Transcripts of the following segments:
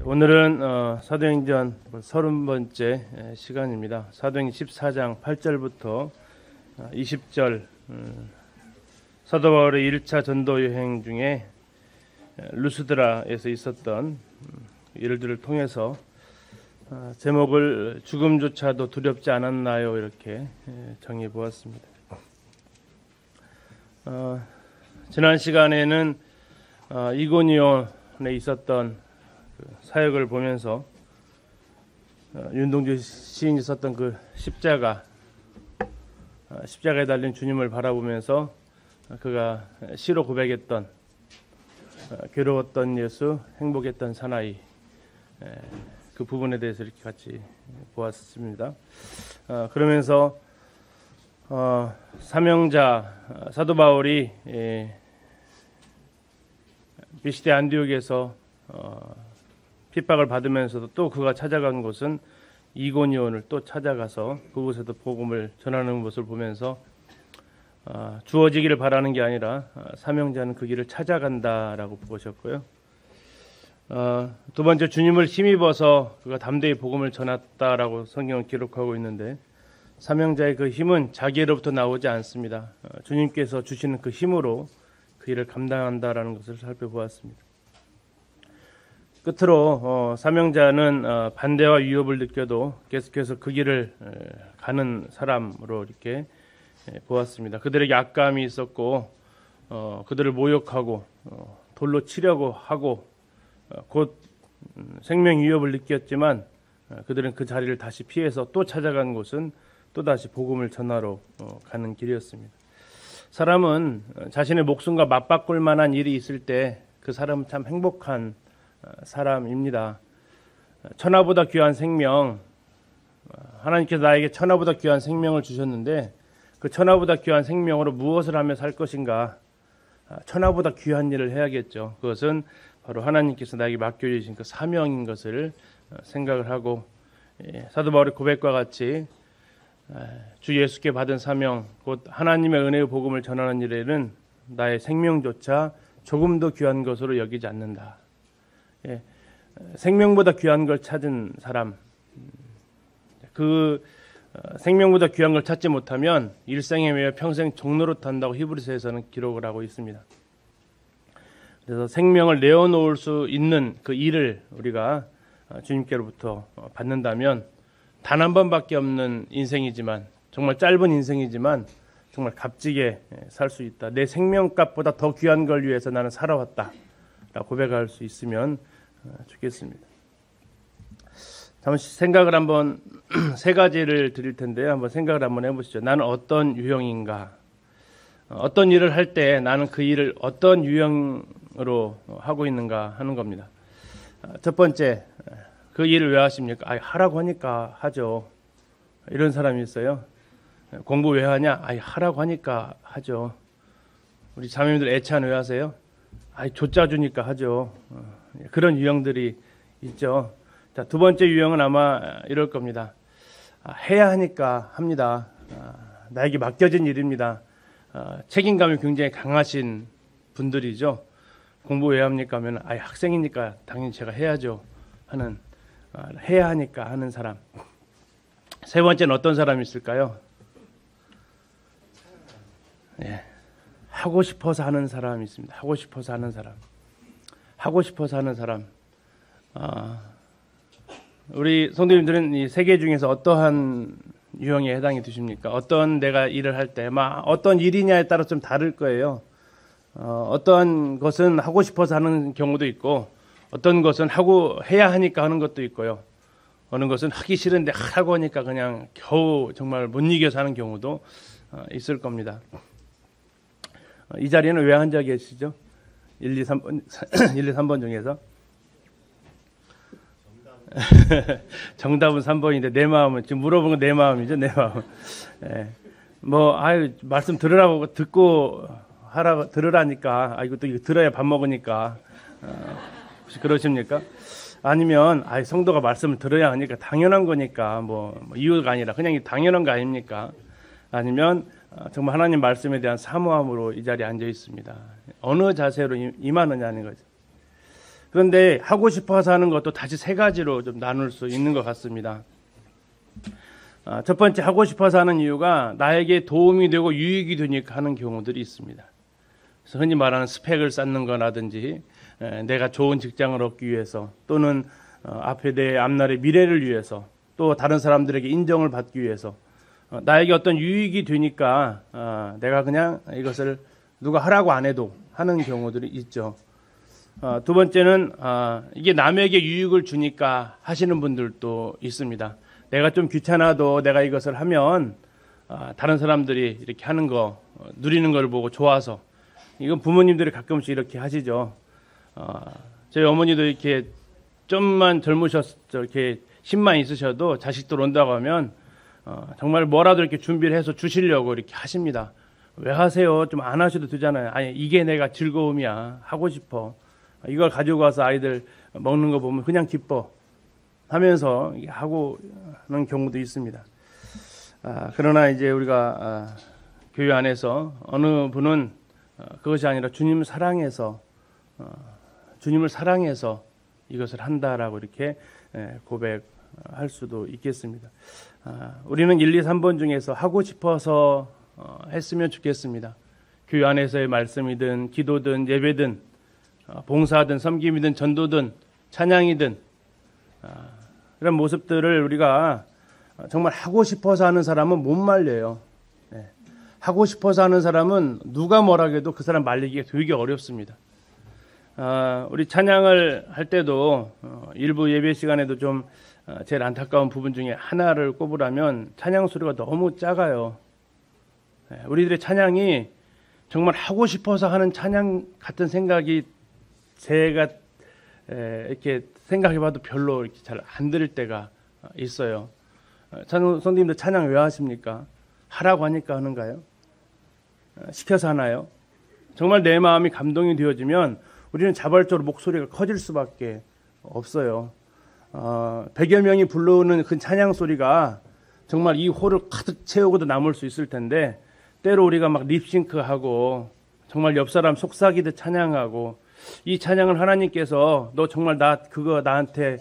오늘은 사도행전 30번째 시간입니다. 사도행전 14장 8절부터 20절 사도 바울의 1차 전도 여행 중에 루스드라에서 있었던 일들을 통해서 제목을 죽음조차도 두렵지 않았나요? 이렇게 정해 보았습니다. 지난 시간에는 이고니온에 있었던 사역을 보면서 윤동주 시인이 썼던 그 십자가에 달린 주님을 바라보면서 그가 시로 고백했던 괴로웠던 예수, 행복했던 사나이, 그 부분에 대해서 이렇게 같이 보았습니다. 그러면서 사명자 사도 바울이 비시대 안디옥에서 핍박을 받으면서도 또 그가 찾아간 곳은 이고니온을 또 찾아가서 그곳에도 복음을 전하는 모습을 보면서 주어지기를 바라는 게 아니라 사명자는 그 길을 찾아간다라고 보셨고요. 두 번째, 주님을 힘입어서 그가 담대히 복음을 전했다라고 성경은 기록하고 있는데, 사명자의 그 힘은 자기로부터 나오지 않습니다. 주님께서 주시는 그 힘으로 그 일을 감당한다라는 것을 살펴보았습니다. 끝으로 사명자는 반대와 위협을 느껴도 계속해서 그 길을 가는 사람으로 이렇게 보았습니다. 그들에게 악감이 있었고 그들을 모욕하고 돌로 치려고 하고 곧 생명 위협을 느꼈지만 그들은 그 자리를 다시 피해서 또 찾아간 곳은 또다시 복음을 전하러 가는 길이었습니다. 사람은 자신의 목숨과 맞바꿀 만한 일이 있을 때 그 사람은 참 행복한 사람입니다. 천하보다 귀한 생명, 하나님께서 나에게 천하보다 귀한 생명을 주셨는데 그 천하보다 귀한 생명으로 무엇을 하며 살 것인가? 천하보다 귀한 일을 해야겠죠. 그것은 바로 하나님께서 나에게 맡겨주신 그 사명인 것을 생각을 하고, 사도 바울의 고백과 같이 주 예수께 받은 사명, 곧 하나님의 은혜의 복음을 전하는 일에는 나의 생명조차 조금 더 귀한 것으로 여기지 않는다. 생명보다 귀한 걸 찾은 사람, 그 생명보다 귀한 걸 찾지 못하면 일생에 매여 평생 종노릇한다고 히브리서에서는 기록을 하고 있습니다. 그래서 생명을 내어놓을 수 있는 그 일을 우리가 주님께로부터 받는다면 단 한 번밖에 없는 인생이지만, 정말 짧은 인생이지만 정말 값지게 살 수 있다. 내 생명값보다 더 귀한 걸 위해서 나는 살아왔다 라고 고백할 수 있으면 좋겠습니다. 잠시 생각을 한번 세 가지를 드릴 텐데요. 한번 생각을 한번 해보시죠. 나는 어떤 유형인가? 어떤 일을 할 때 나는 그 일을 어떤 유형으로 하고 있는가 하는 겁니다. 첫 번째, 그 일을 왜 하십니까? 하라고 하니까 하죠. 이런 사람이 있어요. 공부 왜 하냐? 하라고 하니까 하죠. 우리 자매님들 애찬 왜 하세요? 조짜 주니까 하죠. 그런 유형들이 있죠. 자, 두 번째 유형은 아마 이럴 겁니다. 해야 하니까 합니다. 나에게 맡겨진 일입니다. 책임감이 굉장히 강하신 분들이죠. 공부 왜 합니까? 하면 학생이니까 당연히 제가 해야죠 하는, 해야 하니까 하는 사람. 세 번째는 어떤 사람이 있을까요? 하고 싶어서 하는 사람이 있습니다. 하고 싶어서 하는 사람. 하고 싶어서 하는 사람. 우리 성도님들은 이 세 개 중에서 어떠한 유형에 해당이 되십니까? 어떤 내가 일을 할 때, 어떤 일이냐에 따라 좀 다를 거예요. 어떠한 것은 하고 싶어서 하는 경우도 있고, 어떤 것은 해야 하니까 하는 것도 있고요. 어느 것은 하기 싫은데 하라고 하니까 그냥 겨우 정말 못 이겨서 하는 경우도 있을 겁니다. 이 자리에는 왜 앉아 계시죠? 1, 2, 3번 중에서 정답은 3번인데 내 마음은, 지금 물어본 건 내 마음이죠. 내 마음. 말씀 들으라고 듣고 들으라니까 이것도 이거 들어야 밥 먹으니까 혹시 그러십니까? 아니면 성도가 말씀을 들어야 하니까 당연한 거니까 이유가 아니라 그냥 당연한 거 아닙니까? 아니면 정말 하나님 말씀에 대한 사모함으로 이 자리에 앉아 있습니다. 어느 자세로 임하느냐는 거죠. 그런데 하고 싶어서 하는 것도 다시 세 가지로 좀 나눌 수 있는 것 같습니다. 첫 번째, 하고 싶어서 하는 이유가 나에게 도움이 되고 유익이 되니까 하는 경우들이 있습니다. 그래서 흔히 말하는 스펙을 쌓는 거라든지, 내가 좋은 직장을 얻기 위해서, 또는 앞에 내 앞날의 미래를 위해서, 또 다른 사람들에게 인정을 받기 위해서, 나에게 어떤 유익이 되니까 내가 그냥 이것을 누가 하라고 안 해도 하는 경우들이 있죠. 두 번째는 이게 남에게 유익을 주니까 하시는 분들도 있습니다. 내가 좀 귀찮아도 내가 이것을 하면 다른 사람들이 이렇게 하는 거 누리는 걸 보고 좋아서, 이건 부모님들이 가끔씩 이렇게 하시죠. 저희 어머니도 이렇게 좀만 이렇게 힘만 있으셔도 자식들 온다고 하면 정말 뭐라도 이렇게 준비를 해서 주시려고 이렇게 하십니다. 왜 하세요? 좀 안 하셔도 되잖아요. 아니, 이게 내가 즐거움이야. 하고 싶어. 이걸 가지고 가서 아이들 먹는 거 보면 그냥 기뻐 하면서 하고 하는 경우도 있습니다. 그러나 이제 우리가 교회 안에서 어느 분은 그것이 아니라 주님을 사랑해서 이것을 한다라고 이렇게 고백할 수도 있겠습니다. 우리는 1, 2, 3번 중에서 하고 싶어서 했으면 좋겠습니다. 교회 안에서의 말씀이든 기도든 예배든 봉사든 섬김이든 전도든 찬양이든 이런 모습들을 우리가 정말 하고 싶어서 하는 사람은 못 말려요. 하고 싶어서 하는 사람은 누가 뭐라 해도 그 사람 말리기가 되게 어렵습니다. 우리 찬양을 할 때도 일부 예배 시간에도 좀 제일 안타까운 부분 중에 하나를 꼽으라면 찬양 소리가 너무 작아요. 우리들의 찬양이 정말 하고 싶어서 하는 찬양 같은 생각이 제가 이렇게 생각해봐도 별로 이렇게 잘 안 들을 때가 있어요. 선생님들 찬양 왜 하십니까? 하라고 하니까 하는가요? 시켜서 하나요? 정말 내 마음이 감동이 되어지면 우리는 자발적으로 목소리가 커질 수밖에 없어요. 100여 명이 불러오는 그 찬양 소리가 정말 이 홀을 가득 채우고도 남을 수 있을 텐데, 때로 우리가 막 립싱크하고 정말 옆 사람 속삭이듯 찬양하고, 이 찬양을 하나님께서 너 정말 그거 나한테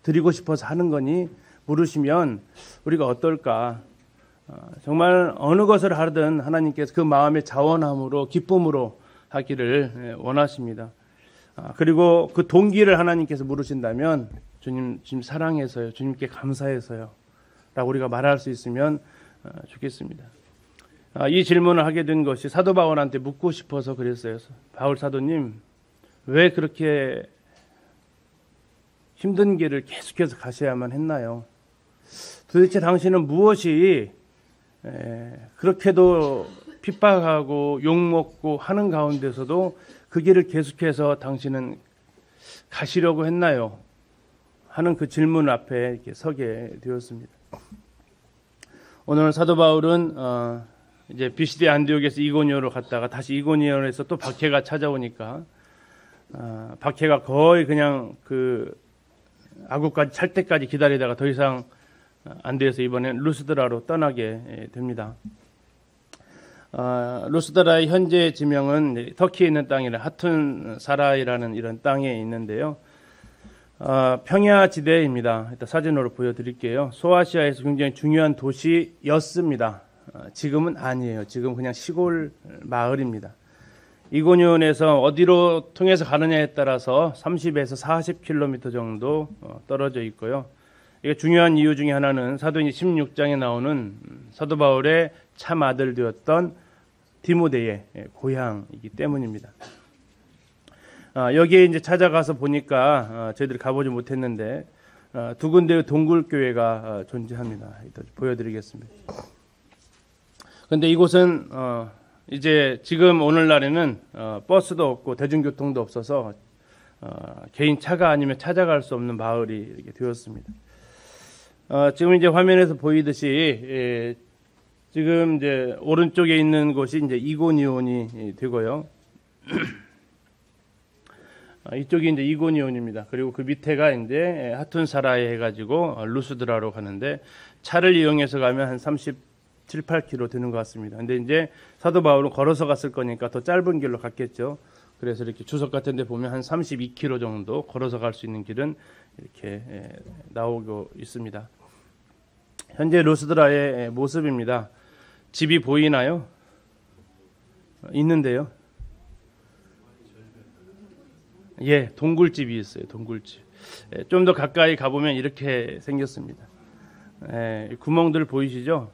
드리고 싶어서 하는 거니? 물으시면 우리가 어떨까? 정말 어느 것을 하든 하나님께서 그 마음의 자원함으로 기쁨으로 하기를 원하십니다. 그리고 그 동기를 하나님께서 물으신다면 주님 사랑해서요, 주님께 감사해서요 라고 우리가 말할 수 있으면 좋겠습니다. 이 질문을 하게 된 것이 사도 바울한테 묻고 싶어서 그랬어요. 바울 사도님, 왜 그렇게 힘든 길을 계속해서 가셔야만 했나요? 도대체 당신은 무엇이 그렇게도 핍박하고 욕먹고 하는 가운데서도 그 길을 계속해서 당신은 가시려고 했나요? 하는 그 질문 앞에 이렇게 서게 되었습니다. 오늘 사도 바울은 이제 비시디 안디옥에서 이고니오로 갔다가 다시 이고니오에서 또 박해가 찾아오니까 박해가 거의 그냥 그 아구까지 찰 때까지 기다리다가 더 이상 안 돼서 이번엔 루스드라로 떠나게 됩니다. 루스드라의 현재 지명은 터키에 있는 땅이라 하툰 사라이라는 이런 땅에 있는데요. 평야 지대입니다. 일단 사진으로 보여드릴게요. 소아시아에서 굉장히 중요한 도시였습니다. 지금은 아니에요. 지금 그냥 시골 마을입니다. 이고니온에서 어디로 통해서 가느냐에 따라서 30에서 40km 정도 떨어져 있고요. 이게 중요한 이유 중에 하나는 사도행전 16장에 나오는 사도 바울의 참 아들 되었던 디모데의 고향이기 때문입니다. 여기에 이제 찾아가서 보니까 저희들이 가보지 못했는데 두 군데의 동굴교회가 존재합니다. 이따 보여드리겠습니다. 그런데 이곳은 이제 지금 오늘날에는 버스도 없고 대중교통도 없어서 개인 차가 아니면 찾아갈 수 없는 마을이 이렇게 되었습니다. 지금 이제 화면에서 보이듯이 지금 이제 오른쪽에 있는 곳이 이제 이고니온이 되고요. 이쪽이 이제 이고니온입니다. 그리고 그 밑에가 이제 하툰 사라에 해가지고 루스드라로 가는데 차를 이용해서 가면 한 37, 8km 되는 것 같습니다. 근데 이제 사도 바울은 걸어서 갔을 거니까 더 짧은 길로 갔겠죠. 그래서 이렇게 주석 같은 데 보면 한 32km 정도 걸어서 갈 수 있는 길은 이렇게 나오고 있습니다. 현재 루스드라의 모습입니다. 집이 보이나요? 있는데요. 예, 동굴집이 있어요. 동굴집. 좀 더 가까이 가보면 이렇게 생겼습니다. 구멍들 보이시죠?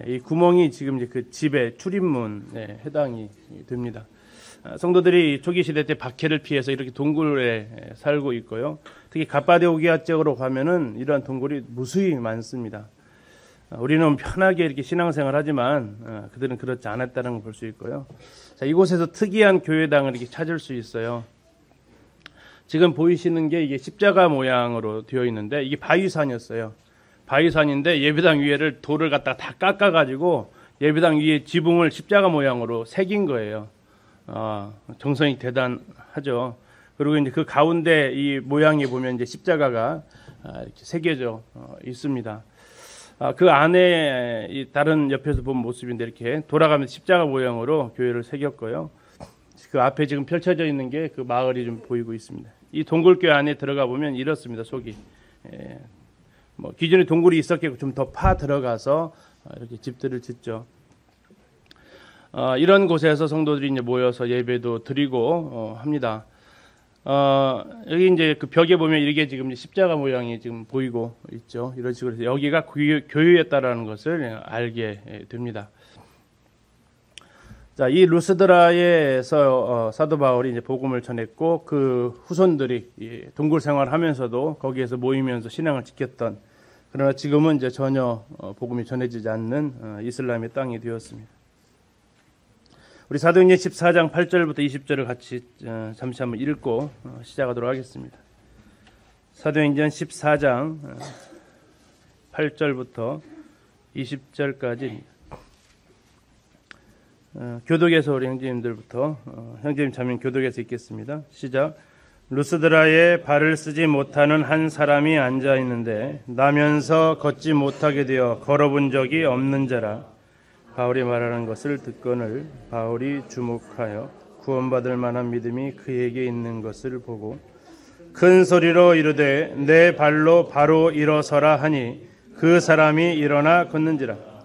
이 구멍이 지금 이제 그 집의 출입문에 해당이 됩니다. 성도들이 초기 시대 때 박해를 피해서 이렇게 동굴에 살고 있고요. 특히 갑바도기아 쪽으로 가면은 이러한 동굴이 무수히 많습니다. 우리는 편하게 이렇게 신앙생활 하지만 그들은 그렇지 않았다는 걸 볼 수 있고요. 자, 이곳에서 특이한 교회당을 이렇게 찾을 수 있어요. 지금 보이시는 게 이게 십자가 모양으로 되어 있는데 이게 바위산이었어요. 바위산인데 예배당 위에를 돌을 갖다가 다 깎아가지고 예배당 위에 지붕을 십자가 모양으로 새긴 거예요. 정성이 대단하죠. 그리고 이제 그 가운데 이 모양에 보면 이제 십자가가 이렇게 새겨져 있습니다. 그 안에 이 다른 옆에서 본 모습인데 이렇게 돌아가면서 십자가 모양으로 교회를 새겼고요. 그 앞에 지금 펼쳐져 있는 게 그 마을이 좀 보이고 있습니다. 이 동굴교회 안에 들어가 보면 이렇습니다. 속이. 기존에 동굴이 있었겠고 좀 더 파 들어가서 이렇게 집들을 짓죠. 이런 곳에서 성도들이 이제 모여서 예배도 드리고 합니다. 여기 이제 그 벽에 보면 이게 지금 십자가 모양이 지금 보이고 있죠. 이런 식으로 해서 여기가 교회였다라는 것을 알게 됩니다. 자, 이 루스드라에서 사도 바울이 이제 복음을 전했고 그 후손들이 동굴 생활하면서도 거기에서 모이면서 신앙을 지켰던, 그러나 지금은 이제 전혀 복음이 전해지지 않는 이슬람의 땅이 되었습니다. 우리 사도행전 14장 8절부터 20절을 같이 잠시 한번 읽고 시작하도록 하겠습니다. 사도행전 14장 8절부터 20절까지 교독에서 우리 형제님들부터 형제님 자면 교독에서 읽겠습니다. 시작. 루스드라에 발을 쓰지 못하는 한 사람이 앉아 있는데 나면서 걷지 못하게 되어 걸어본 적이 없는 자라. 바울이 말하는 것을 듣거늘 바울이 주목하여 구원받을 만한 믿음이 그에게 있는 것을 보고 큰 소리로 이르되 내 발로 바로 일어서라 하니 그 사람이 일어나 걷는지라.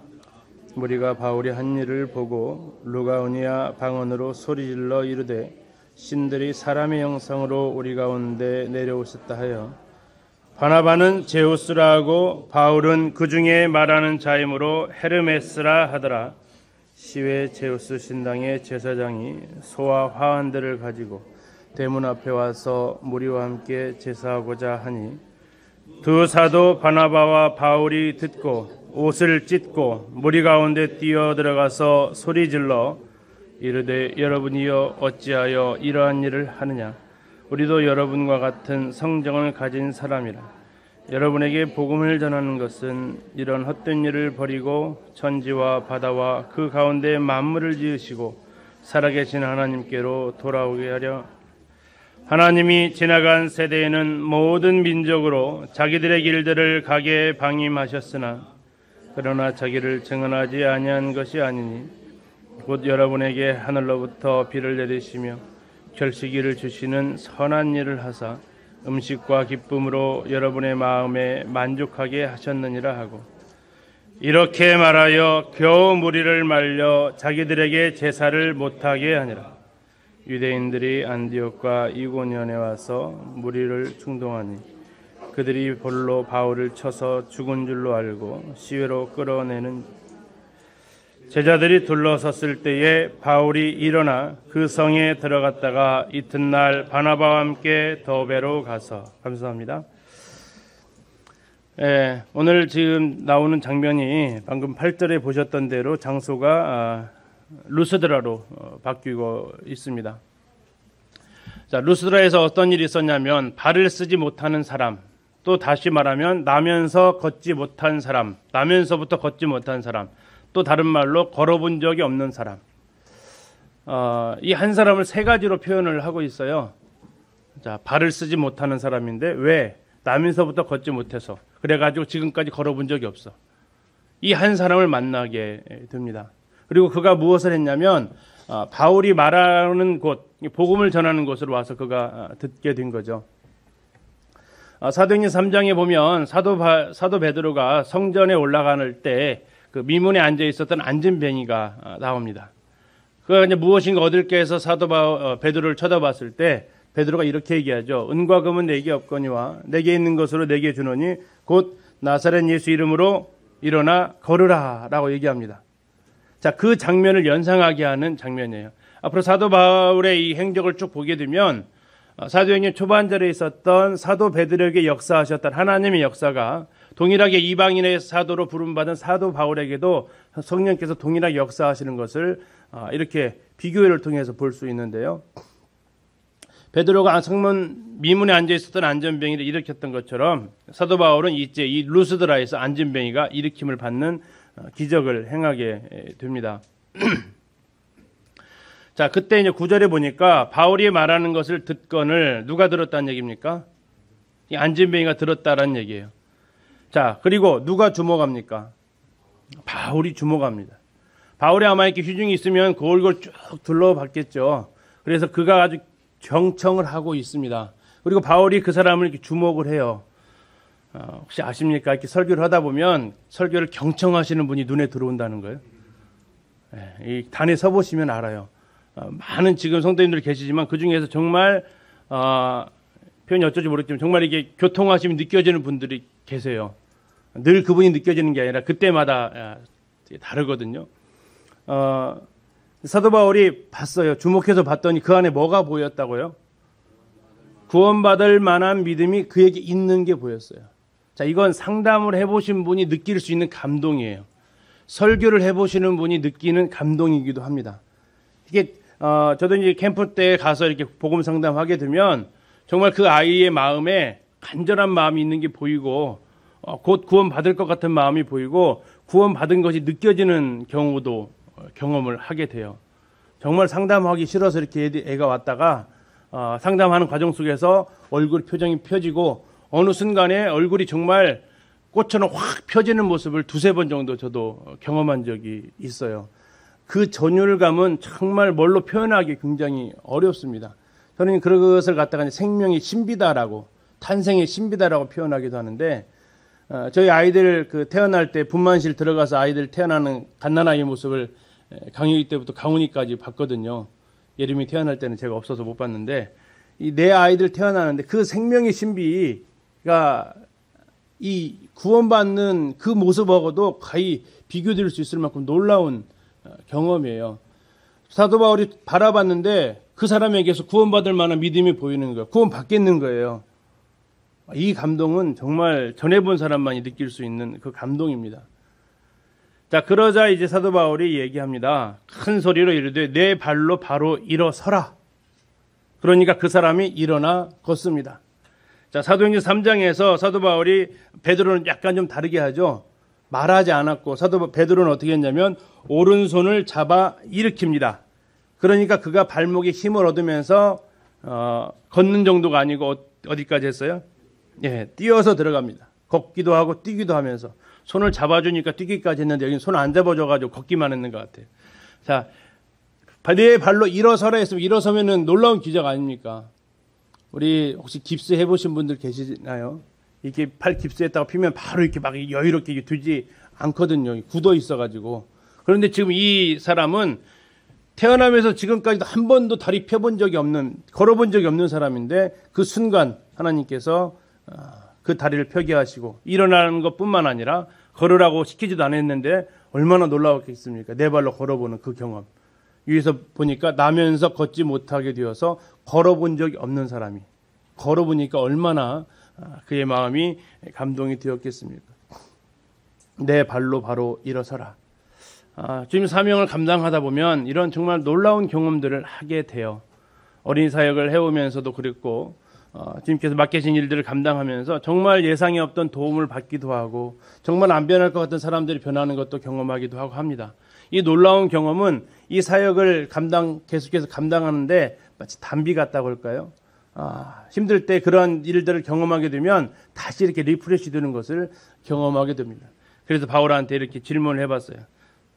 무리가 바울이 한 일을 보고 루가오니아 방언으로 소리질러 이르되 신들이 사람의 형상으로 우리 가운데 내려오셨다 하여 바나바는 제우스라 하고 바울은 그 중에 말하는 자이므로 헤르메스라 하더라. 시외 제우스 신당의 제사장이 소와 화환들을 가지고 대문 앞에 와서 무리와 함께 제사하고자 하니 두 사도 바나바와 바울이 듣고 옷을 찢고 무리 가운데 뛰어 들어가서 소리질러 이르되 여러분이여 어찌하여 이러한 일을 하느냐. 우리도 여러분과 같은 성정을 가진 사람이라. 여러분에게 복음을 전하는 것은 이런 헛된 일을 버리고 천지와 바다와 그 가운데 만물을 지으시고 살아계신 하나님께로 돌아오게 하려. 하나님이 지나간 세대에는 모든 민족으로 자기들의 길들을 가게 방임하셨으나 그러나 자기를 증언하지 아니한 것이 아니니 곧 여러분에게 하늘로부터 비를 내리시며 결식이를 주시는 선한 일을 하사 음식과 기쁨으로 여러분의 마음에 만족하게 하셨느니라 하고 이렇게 말하여 겨우 무리를 말려 자기들에게 제사를 못하게 하니라. 유대인들이 안디옥과 이고니온에 와서 무리를 충동하니 그들이 볼로 바울을 쳐서 죽은 줄로 알고 시외로 끌어내는 제자들이 둘러섰을 때에 바울이 일어나 그 성에 들어갔다가 이튿날 바나바와 함께 더베로 가서. 감사합니다. 오늘 지금 나오는 장면이 방금 8절에 보셨던 대로 장소가 루스드라로 바뀌고 있습니다. 자, 루스드라에서 어떤 일이 있었냐면 발을 쓰지 못하는 사람, 또 다시 말하면 나면서 걷지 못한 사람, 나면서부터 걷지 못한 사람, 또 다른 말로 걸어본 적이 없는 사람. 이 한 사람을 세 가지로 표현을 하고 있어요. 자, 발을 쓰지 못하는 사람인데 왜? 나면서부터 걷지 못해서. 그래가지고 지금까지 걸어본 적이 없어. 이 한 사람을 만나게 됩니다. 그리고 그가 무엇을 했냐면 바울이 말하는 곳, 복음을 전하는 곳으로 와서 그가 듣게 된 거죠. 사도행전 3장에 보면 사도 베드로가 성전에 올라가는 때 그 미문에 앉아 있었던 안진뱅이가 나옵니다. 그가 이제 무엇인가 얻을게 해서 베드로를 쳐다봤을 때 베드로가 이렇게 얘기하죠. 은과 금은 내게 없거니와 내게 있는 것으로 내게 주노니 곧 나사렛 예수 이름으로 일어나 걸으라 라고 얘기합니다. 자, 그 장면을 연상하게 하는 장면이에요. 앞으로 사도 바울의 이 행적을 쭉 보게 되면 사도행전 초반절에 있었던 사도 베드로에게 역사하셨던 하나님의 역사가 동일하게 이방인의 사도로 부름받은 사도 바울에게도 성령께서 동일하게 역사하시는 것을 이렇게 비교를 통해서 볼 수 있는데요. 베드로가 성문 미문에 앉아 있었던 안전뱅이를 일으켰던 것처럼 사도 바울은 이제 이 루스드라에서 안전뱅이가 일으킴을 받는 기적을 행하게 됩니다. 자, 그때 이제 9절에 보니까 바울이 말하는 것을 듣건을 누가 들었다는 얘기입니까? 이 안진뱅이가 들었다라는 얘기예요. 자, 그리고 누가 주목합니까? 바울이 주목합니다. 바울이 아마 이렇게 휴중이 있으면 그 얼굴 쭉 둘러봤겠죠. 그래서 그가 아주 경청을 하고 있습니다. 그리고 바울이 그 사람을 이렇게 주목을 해요. 혹시 아십니까? 이렇게 설교를 하다 보면 설교를 경청하시는 분이 눈에 들어온다는 거예요. 이 단에 서보시면 알아요. 많은 지금 성도님들이 계시지만 그 중에서 정말 표현이 어쩔지 모르겠지만 정말 이게 교통하심이 느껴지는 분들이 계세요. 늘 그분이 느껴지는 게 아니라 그때마다 다르거든요. 사도 바울이 봤어요. 주목해서 봤더니 그 안에 뭐가 보였다고요? 구원받을 만한 믿음이 그에게 있는 게 보였어요. 자, 이건 상담을 해보신 분이 느낄 수 있는 감동이에요. 설교를 해보시는 분이 느끼는 감동이기도 합니다. 이게 저도 이제 캠프 때 가서 이렇게 복음 상담하게 되면 정말 그 아이의 마음에 간절한 마음이 있는 게 보이고 곧 구원 받을 것 같은 마음이 보이고 구원 받은 것이 느껴지는 경우도 경험을 하게 돼요. 정말 상담하기 싫어서 이렇게 애가 왔다가 상담하는 과정 속에서 얼굴 표정이 펴지고 어느 순간에 얼굴이 정말 꽃처럼 확 펴지는 모습을 두세 번 정도 저도 경험한 적이 있어요. 그 전율감은 정말 뭘로 표현하기 굉장히 어렵습니다. 저는 그것을 갖다가 생명의 신비다라고, 탄생의 신비다라고 표현하기도 하는데, 저희 아이들 태어날 때 분만실 들어가서 아이들 태어나는 갓난아이 모습을 강유기 때부터 강훈이까지 봤거든요. 예림이 태어날 때는 제가 없어서 못 봤는데, 이 내 아이들 태어나는데 그 생명의 신비가 이 구원받는 그 모습하고도 거의 비교될 수 있을 만큼 놀라운 경험이에요. 사도 바울이 바라봤는데 그 사람에게서 구원받을 만한 믿음이 보이는 거예요. 구원받겠는 거예요. 이 감동은 정말 전해본 사람만이 느낄 수 있는 그 감동입니다. 자, 그러자 이제 사도 바울이 얘기합니다. 큰 소리로 이르되 내 발로 바로 일어서라. 그러니까 그 사람이 일어나 걷습니다. 자, 사도행전 3장에서 사도 바울이 베드로는 약간 좀 다르게 하죠. 말하지 않았고 사도 베드로는 어떻게 했냐면 오른손을 잡아 일으킵니다. 그러니까 그가 발목에 힘을 얻으면서 걷는 정도가 아니고 어디까지 했어요? 예, 뛰어서 들어갑니다. 걷기도 하고 뛰기도 하면서 손을 잡아주니까 뛰기까지 했는데 여기는 손을 안 잡아줘가지고 걷기만 했는 것 같아요. 자, 내 발로 일어서라 했으면 일어서면은 놀라운 기적 아닙니까? 우리 혹시 깁스 해보신 분들 계시나요? 이렇게 팔 깁스했다가 피면 바로 이렇게 막 여유롭게 두지 않거든요. 굳어 있어가지고. 그런데 지금 이 사람은 태어나면서 지금까지도 한 번도 다리 펴본 적이 없는, 걸어본 적이 없는 사람인데 그 순간 하나님께서 그 다리를 펴게 하시고 일어나는 것뿐만 아니라 걸으라고 시키지도 않았는데 얼마나 놀라웠겠습니까? 내 발로 걸어보는 그 경험. 위에서 보니까 나면서 걷지 못하게 되어서 걸어본 적이 없는 사람이 걸어보니까 얼마나 그의 마음이 감동이 되었겠습니까? 내 발로 바로 일어서라. 주님 사명을 감당하다 보면 이런 정말 놀라운 경험들을 하게 돼요. 어린이 사역을 해오면서도 그랬고 주님께서 맡기신 일들을 감당하면서 정말 예상이 없던 도움을 받기도 하고 정말 안 변할 것 같은 사람들이 변하는 것도 경험하기도 하고 합니다. 이 놀라운 경험은 이 사역을 계속해서 감당하는데 마치 담비 같다고 할까요? 힘들 때 그러한 일들을 경험하게 되면 다시 이렇게 리프레시 되는 것을 경험하게 됩니다. 그래서 바울한테 이렇게 질문을 해봤어요.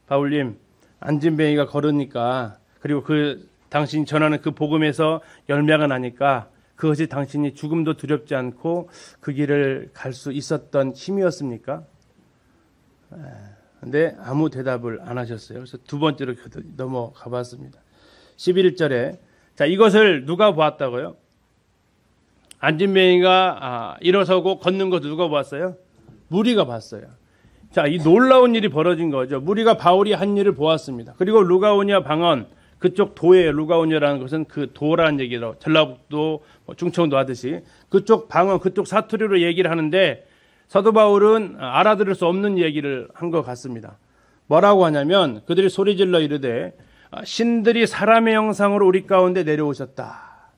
바울님, 안진뱅이가 걸으니까 그리고 그 당신이 전하는 그 복음에서 열매가 나니까 그것이 당신이 죽음도 두렵지 않고 그 길을 갈 수 있었던 힘이었습니까? 근데 아무 대답을 안 하셨어요. 그래서 두 번째로 넘어가 봤습니다. 11절에 자, 이것을 누가 보았다고요? 안진뱅이가 일어서고 걷는 것을 누가 보았어요? 무리가 봤어요. 자, 이 놀라운 일이 벌어진 거죠. 무리가 바울이 한 일을 보았습니다. 그리고 루가오니아 방언, 그쪽 도에 루가오니아라는 것은 그 도라는 얘기로 전라북도, 충청도 하듯이 그쪽 방언, 그쪽 사투리로 얘기를 하는데 사도 바울은 알아들을 수 없는 얘기를 한 것 같습니다. 뭐라고 하냐면 그들이 소리질러 이르되 신들이 사람의 형상으로 우리 가운데 내려오셨다.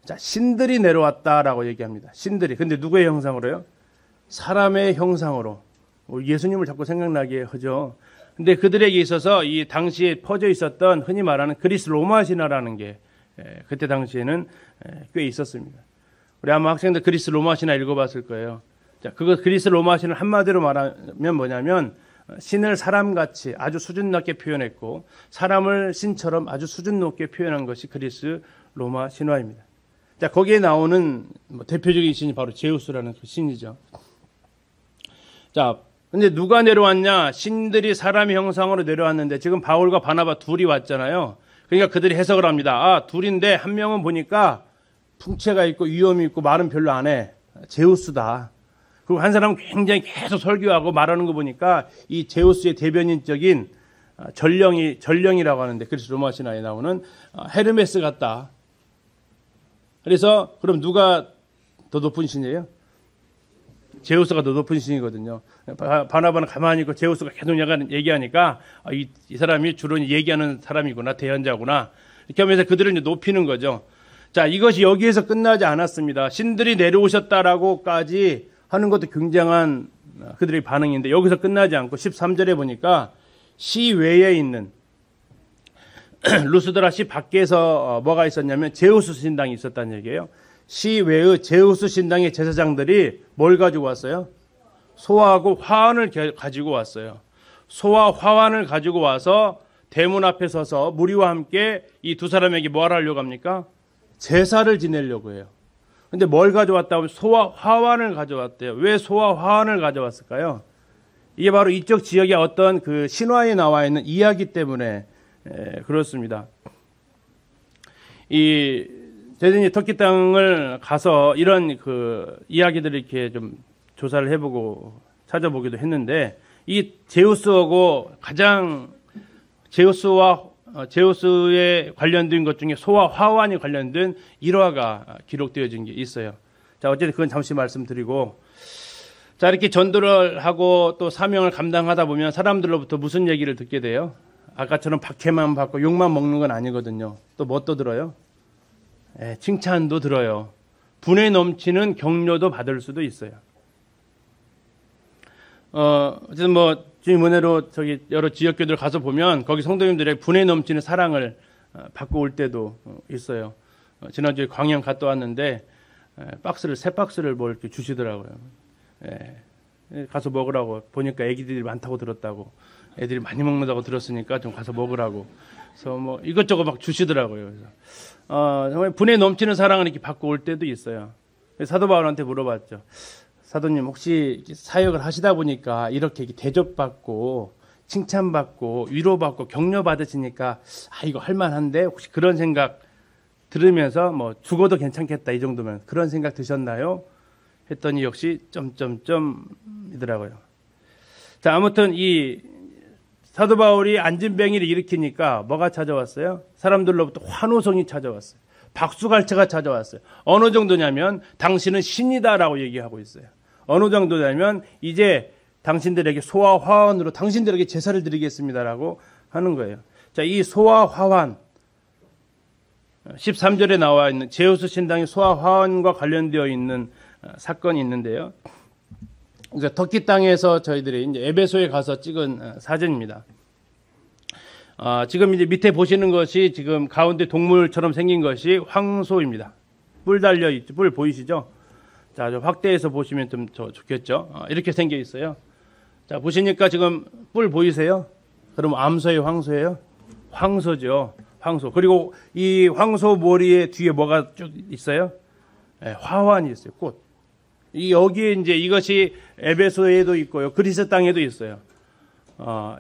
자, 신들이 내려왔다라고 얘기합니다. 신들이. 근데 누구의 형상으로요? 사람의 형상으로. 예수님을 자꾸 생각나게 하죠. 근데 그들에게 있어서 이 당시에 퍼져 있었던 흔히 말하는 그리스 로마 신화라는 게 그때 당시에는 꽤 있었습니다. 우리 아마 학생들 그리스 로마 신화 읽어봤을 거예요. 자, 그거 그리스 로마 신을 한마디로 말하면 뭐냐면 신을 사람같이 아주 수준 높게 표현했고 사람을 신처럼 아주 수준 높게 표현한 것이 그리스 로마 신화입니다. 자, 거기에 나오는 대표적인 신이 바로 제우스라는 그 신이죠. 자, 근데 누가 내려왔냐? 신들이 사람의 형상으로 내려왔는데 지금 바울과 바나바 둘이 왔잖아요. 그러니까 그들이 해석을 합니다. 둘인데 한 명은 보니까 풍채가 있고 위엄이 있고 말은 별로 안 해. 제우스다. 그리고 한 사람은 굉장히 계속 설교하고 말하는 거 보니까 이 제우스의 대변인적인 전령이라고 하는데 그리스 로마 신화에 나오는 헤르메스 같다. 그래서 그럼 누가 더 높은 신이에요? 제우스가 더 높은 신이거든요. 바나바는 가만히 있고 제우스가 계속 얘기하니까 이 사람이 주로 얘기하는 사람이구나, 대현자구나. 이렇게 하면서 그들을 이제 높이는 거죠. 자, 이것이 여기에서 끝나지 않았습니다. 신들이 내려오셨다라고까지 하는 것도 굉장한 그들의 반응인데 여기서 끝나지 않고 13절에 보니까 시 외에 있는 루스드라 시 밖에서 뭐가 있었냐면 제우스 신당이 있었다는 얘기예요. 시 외의 제우스 신당의 제사장들이 뭘 가지고 왔어요? 소하고 화환을 가지고 왔어요. 소와 화환을 가지고 와서 대문 앞에 서서 무리와 함께 이 두 사람에게 뭘 하려고 합니까? 제사를 지내려고 해요. 근데 뭘 가져왔다 하면 소와 화환을 가져왔대요. 왜 소와 화환을 가져왔을까요? 이게 바로 이쪽 지역의 어떤 그 신화에 나와 있는 이야기 때문에 그렇습니다. 저희들이 터키 땅을 가서 이런 그 이야기들을 이렇게 좀 조사를 해보고 찾아보기도 했는데 이 제우스하고 가장 제우스에 관련된 것 중에 소와 화환이 관련된 일화가 기록되어진 게 있어요. 자, 어쨌든 그건 잠시 말씀드리고, 자, 이렇게 전도를 하고 또 사명을 감당하다 보면 사람들로부터 무슨 얘기를 듣게 돼요? 아까처럼 박해만 받고 욕만 먹는 건 아니거든요. 또 뭐 또 들어요? 칭찬도 들어요. 분에 넘치는 격려도 받을 수도 있어요. 어쨌든 주님 은혜로 저기 여러 지역교들 가서 보면 거기 성도님들의 분에 넘치는 사랑을 받고 올 때도 있어요. 지난주에 광양 갔다 왔는데 새 박스를 뭐 이렇게 주시더라고요. 가서 먹으라고 보니까 애기들이 많다고 들었다고, 애들이 많이 먹는다고 들었으니까 좀 가서 먹으라고. 그래서 이것저것 막 주시더라고요. 그래서 정말 분에 넘치는 사랑을 이렇게 받고 올 때도 있어요. 사도 바울한테 물어봤죠. 사도님, 혹시 사역을 하시다 보니까 이렇게 대접받고 칭찬받고 위로받고 격려받으시니까 이거 할만한데 혹시 그런 생각 들으면서 죽어도 괜찮겠다 이 정도면 그런 생각 드셨나요? 했더니 역시 점점점이더라고요. 자, 아무튼 이 사도 바울이 안진뱅이를 일으키니까 뭐가 찾아왔어요? 사람들로부터 환호성이 찾아왔어요. 박수갈채가 찾아왔어요. 어느 정도냐면 당신은 신이다라고 얘기하고 있어요. 어느 정도냐면 이제 당신들에게 소와 화환으로 당신들에게 제사를 드리겠습니다라고 하는 거예요. 자, 이 소와 화환 13절에 나와 있는 제우스 신당의 소와 화환과 관련되어 있는 사건이 있는데요. 그러니까 터키 땅에서 저희들이 이제 에베소에 가서 찍은 사진입니다. 지금 이제 밑에 보시는 것이 지금 가운데 동물처럼 생긴 것이 황소입니다. 뿔 달려 있죠. 뿔 보이시죠? 자, 좀 확대해서 보시면 좀 좋겠죠. 이렇게 생겨 있어요. 자, 보시니까 지금 뿔 보이세요? 그럼 암소예요, 황소예요? 황소죠. 황소. 그리고 이 황소 머리에 뒤에 뭐가 쭉 있어요? 예, 화환이 있어요. 꽃. 여기에 이제 이것이 에베소에도 있고요. 그리스 땅에도 있어요.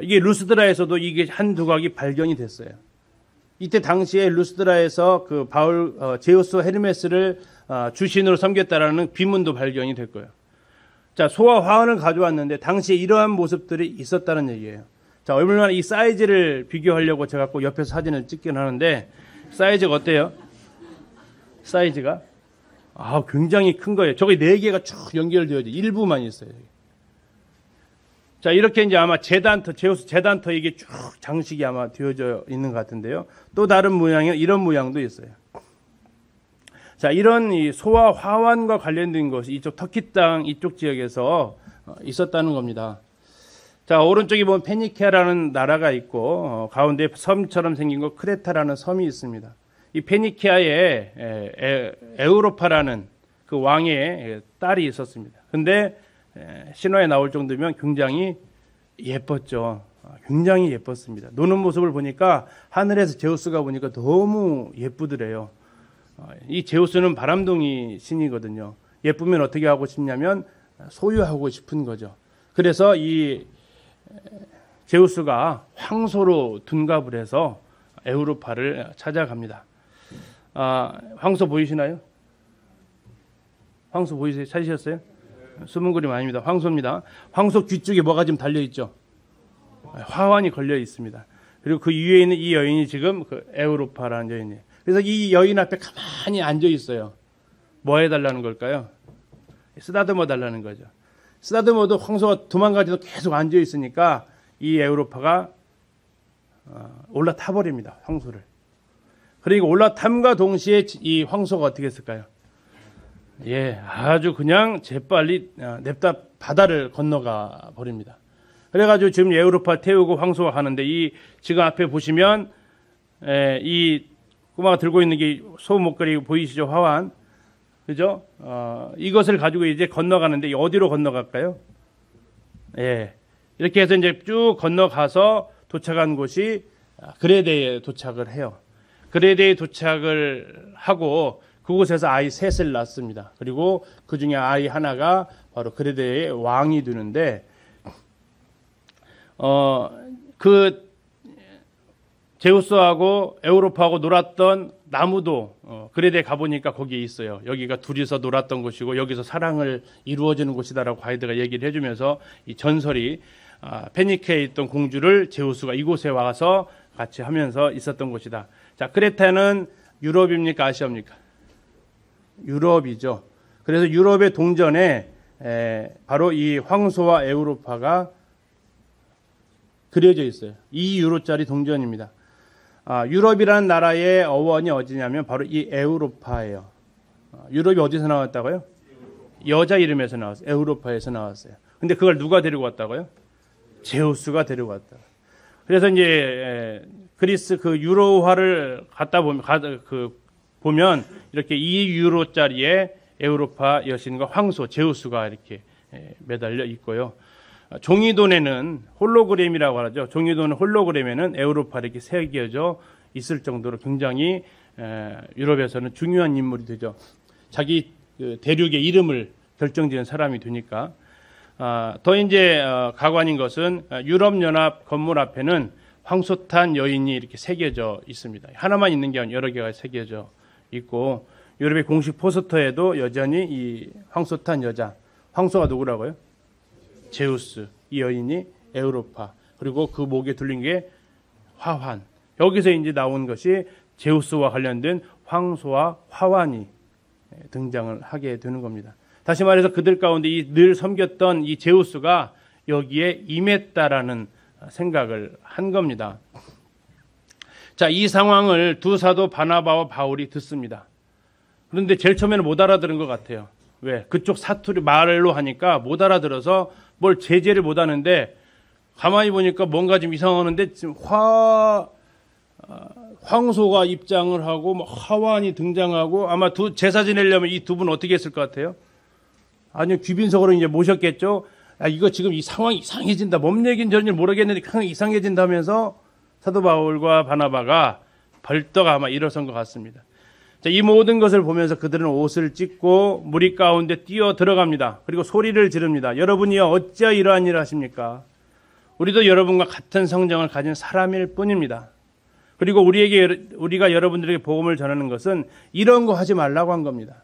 이게 루스드라에서도 이게 한 두각이 발견이 됐어요. 이때 당시에 루스드라에서 그 제우스 헤르메스를 주신으로 섬겼다라는 비문도 발견이 됐고요. 자, 소와 화환을 가져왔는데 당시에 이러한 모습들이 있었다는 얘기예요. 자, 얼마나 이 사이즈를 비교하려고 제가 꼭 옆에서 사진을 찍긴 하는데 사이즈가 어때요? 사이즈가 굉장히 큰 거예요. 저기 4개가 쭉 연결되어져 일부만 있어요. 자, 이렇게 이제 아마 제우스 제단터 이게 쭉 장식이 아마 되어져 있는 것 같은데요. 또 다른 모양이 이런 모양도 있어요. 자, 이런 이 소와 화환과 관련된 것이 이쪽 터키 땅 이쪽 지역에서 있었다는 겁니다. 자, 오른쪽에 보면 페니키아라는 나라가 있고 가운데 섬처럼 생긴 거 크레타라는 섬이 있습니다. 이 페니키아에 에우로파라는 그 왕의 딸이 있었습니다. 근데 신화에 나올 정도면 굉장히 예뻤죠. 굉장히 예뻤습니다. 노는 모습을 보니까 하늘에서 제우스가 보니까 너무 예쁘더래요. 이 제우스는 바람둥이 신이거든요. 예쁘면 어떻게 하고 싶냐면 소유하고 싶은 거죠. 그래서 이 제우스가 황소로 둔갑을 해서 에우로파를 찾아갑니다. 황소 보이시나요? 황소 보이세요? 찾으셨어요? 숨은 그림 아닙니다. 황소입니다. 황소 귀 쪽에 뭐가 좀 달려있죠? 화환이 걸려 있습니다. 그리고 그 위에 있는 이 여인이 지금 그 에우로파라는 여인이에요. 그래서 이 여인 앞에 가만히 앉아 있어요. 뭐 해달라는 걸까요? 쓰다듬어 달라는 거죠. 쓰다듬어도 황소가 도망가지도 계속 앉아 있으니까 이 에우로파가 올라타 버립니다. 황소를. 그리고 올라탐과 동시에 이 황소가 어떻게 했을까요? 예, 아주 그냥 재빨리 냅다 바다를 건너가 버립니다. 그래가지고 지금 에우로파 태우고 황소가 가는데 이 지금 앞에 보시면 이 꼬마가 들고 있는 게 소 목걸이 보이시죠? 화환. 그죠? 이것을 가지고 이제 건너가는데 어디로 건너갈까요? 예. 이렇게 해서 이제 쭉 건너가서 도착한 곳이 그레데에 도착을 해요. 그레데에 도착을 하고 그곳에서 아이 셋을 낳습니다. 그리고 그 중에 아이 하나가 바로 그레데의 왕이 되는데, 그 제우스하고 에우로파하고 놀았던 나무도 그레데에 가보니까 거기에 있어요. 여기가 둘이서 놀았던 곳이고 여기서 사랑을 이루어지는 곳이다라고 가이드가 얘기를 해주면서 이 전설이 페니케에 있던 공주를 제우스가 이곳에 와서 같이 하면서 있었던 곳이다. 자, 크레타는 유럽입니까? 아시아입니까? 유럽이죠. 그래서 유럽의 동전에 바로 이 황소와 에우로파가 그려져 있어요. 2유로짜리 동전입니다. 유럽이라는 나라의 어원이 어디냐면 바로 이 에우로파예요. 유럽이 어디서 나왔다고요? 여자 이름에서 나왔어요. 에우로파에서 나왔어요. 근데 그걸 누가 데리고 왔다고요? 제우스가 데리고 왔다. 그래서 이제 그리스 그 유로화를 갖다 보면 이렇게 2유로짜리의 에우로파 여신과 황소 제우스가 이렇게 매달려 있고요. 종이돈에는 홀로그램이라고 하죠. 종이돈 홀로그램에는 에우로파 이렇게 새겨져 있을 정도로 굉장히 유럽에서는 중요한 인물이 되죠. 자기 대륙의 이름을 결정지은 사람이 되니까. 더 이제 가관인 것은 유럽연합 건물 앞에는 황소탄 여인이 이렇게 새겨져 있습니다. 하나만 있는 게 아니라 여러 개가 새겨져 있고, 유럽의 공식 포스터에도 여전히 이 황소탄 여자, 황소가 누구라고요? 제우스, 이 여인이 에우로파, 그리고 그 목에 둘린 게 화환. 여기서 이제 나온 것이 제우스와 관련된 황소와 화환이 등장을 하게 되는 겁니다. 다시 말해서 그들 가운데 늘 섬겼던 이 제우스가 여기에 임했다라는 생각을 한 겁니다. 자, 이 상황을 두 사도 바나바와 바울이 듣습니다. 그런데 제일 처음에는 못 알아들은 것 같아요. 왜? 그쪽 사투리 말로 하니까 못 알아들어서 뭘 제재를 못 하는데, 가만히 보니까 뭔가 좀 이상하는데 지금 황소가 입장을 하고 화환이 등장하고, 아마 제사 지내려면 이 두 분 어떻게 했을 것 같아요? 아니요, 귀빈석으로 이제 모셨겠죠. 이거 지금 이 상황이 이상해진다. 뭔 얘기인지 전혀 모르겠는데 그냥 이상해진다면서 사도 바울과 바나바가 벌떡 아마 일어선 것 같습니다. 자, 이 모든 것을 보면서 그들은 옷을 찢고 무리 가운데 뛰어 들어갑니다. 그리고 소리를 지릅니다. 여러분이여 어찌하여 이러한 일을 하십니까? 우리도 여러분과 같은 성정을 가진 사람일 뿐입니다. 그리고 우리가 여러분들에게 복음을 전하는 것은 이런 거 하지 말라고 한 겁니다.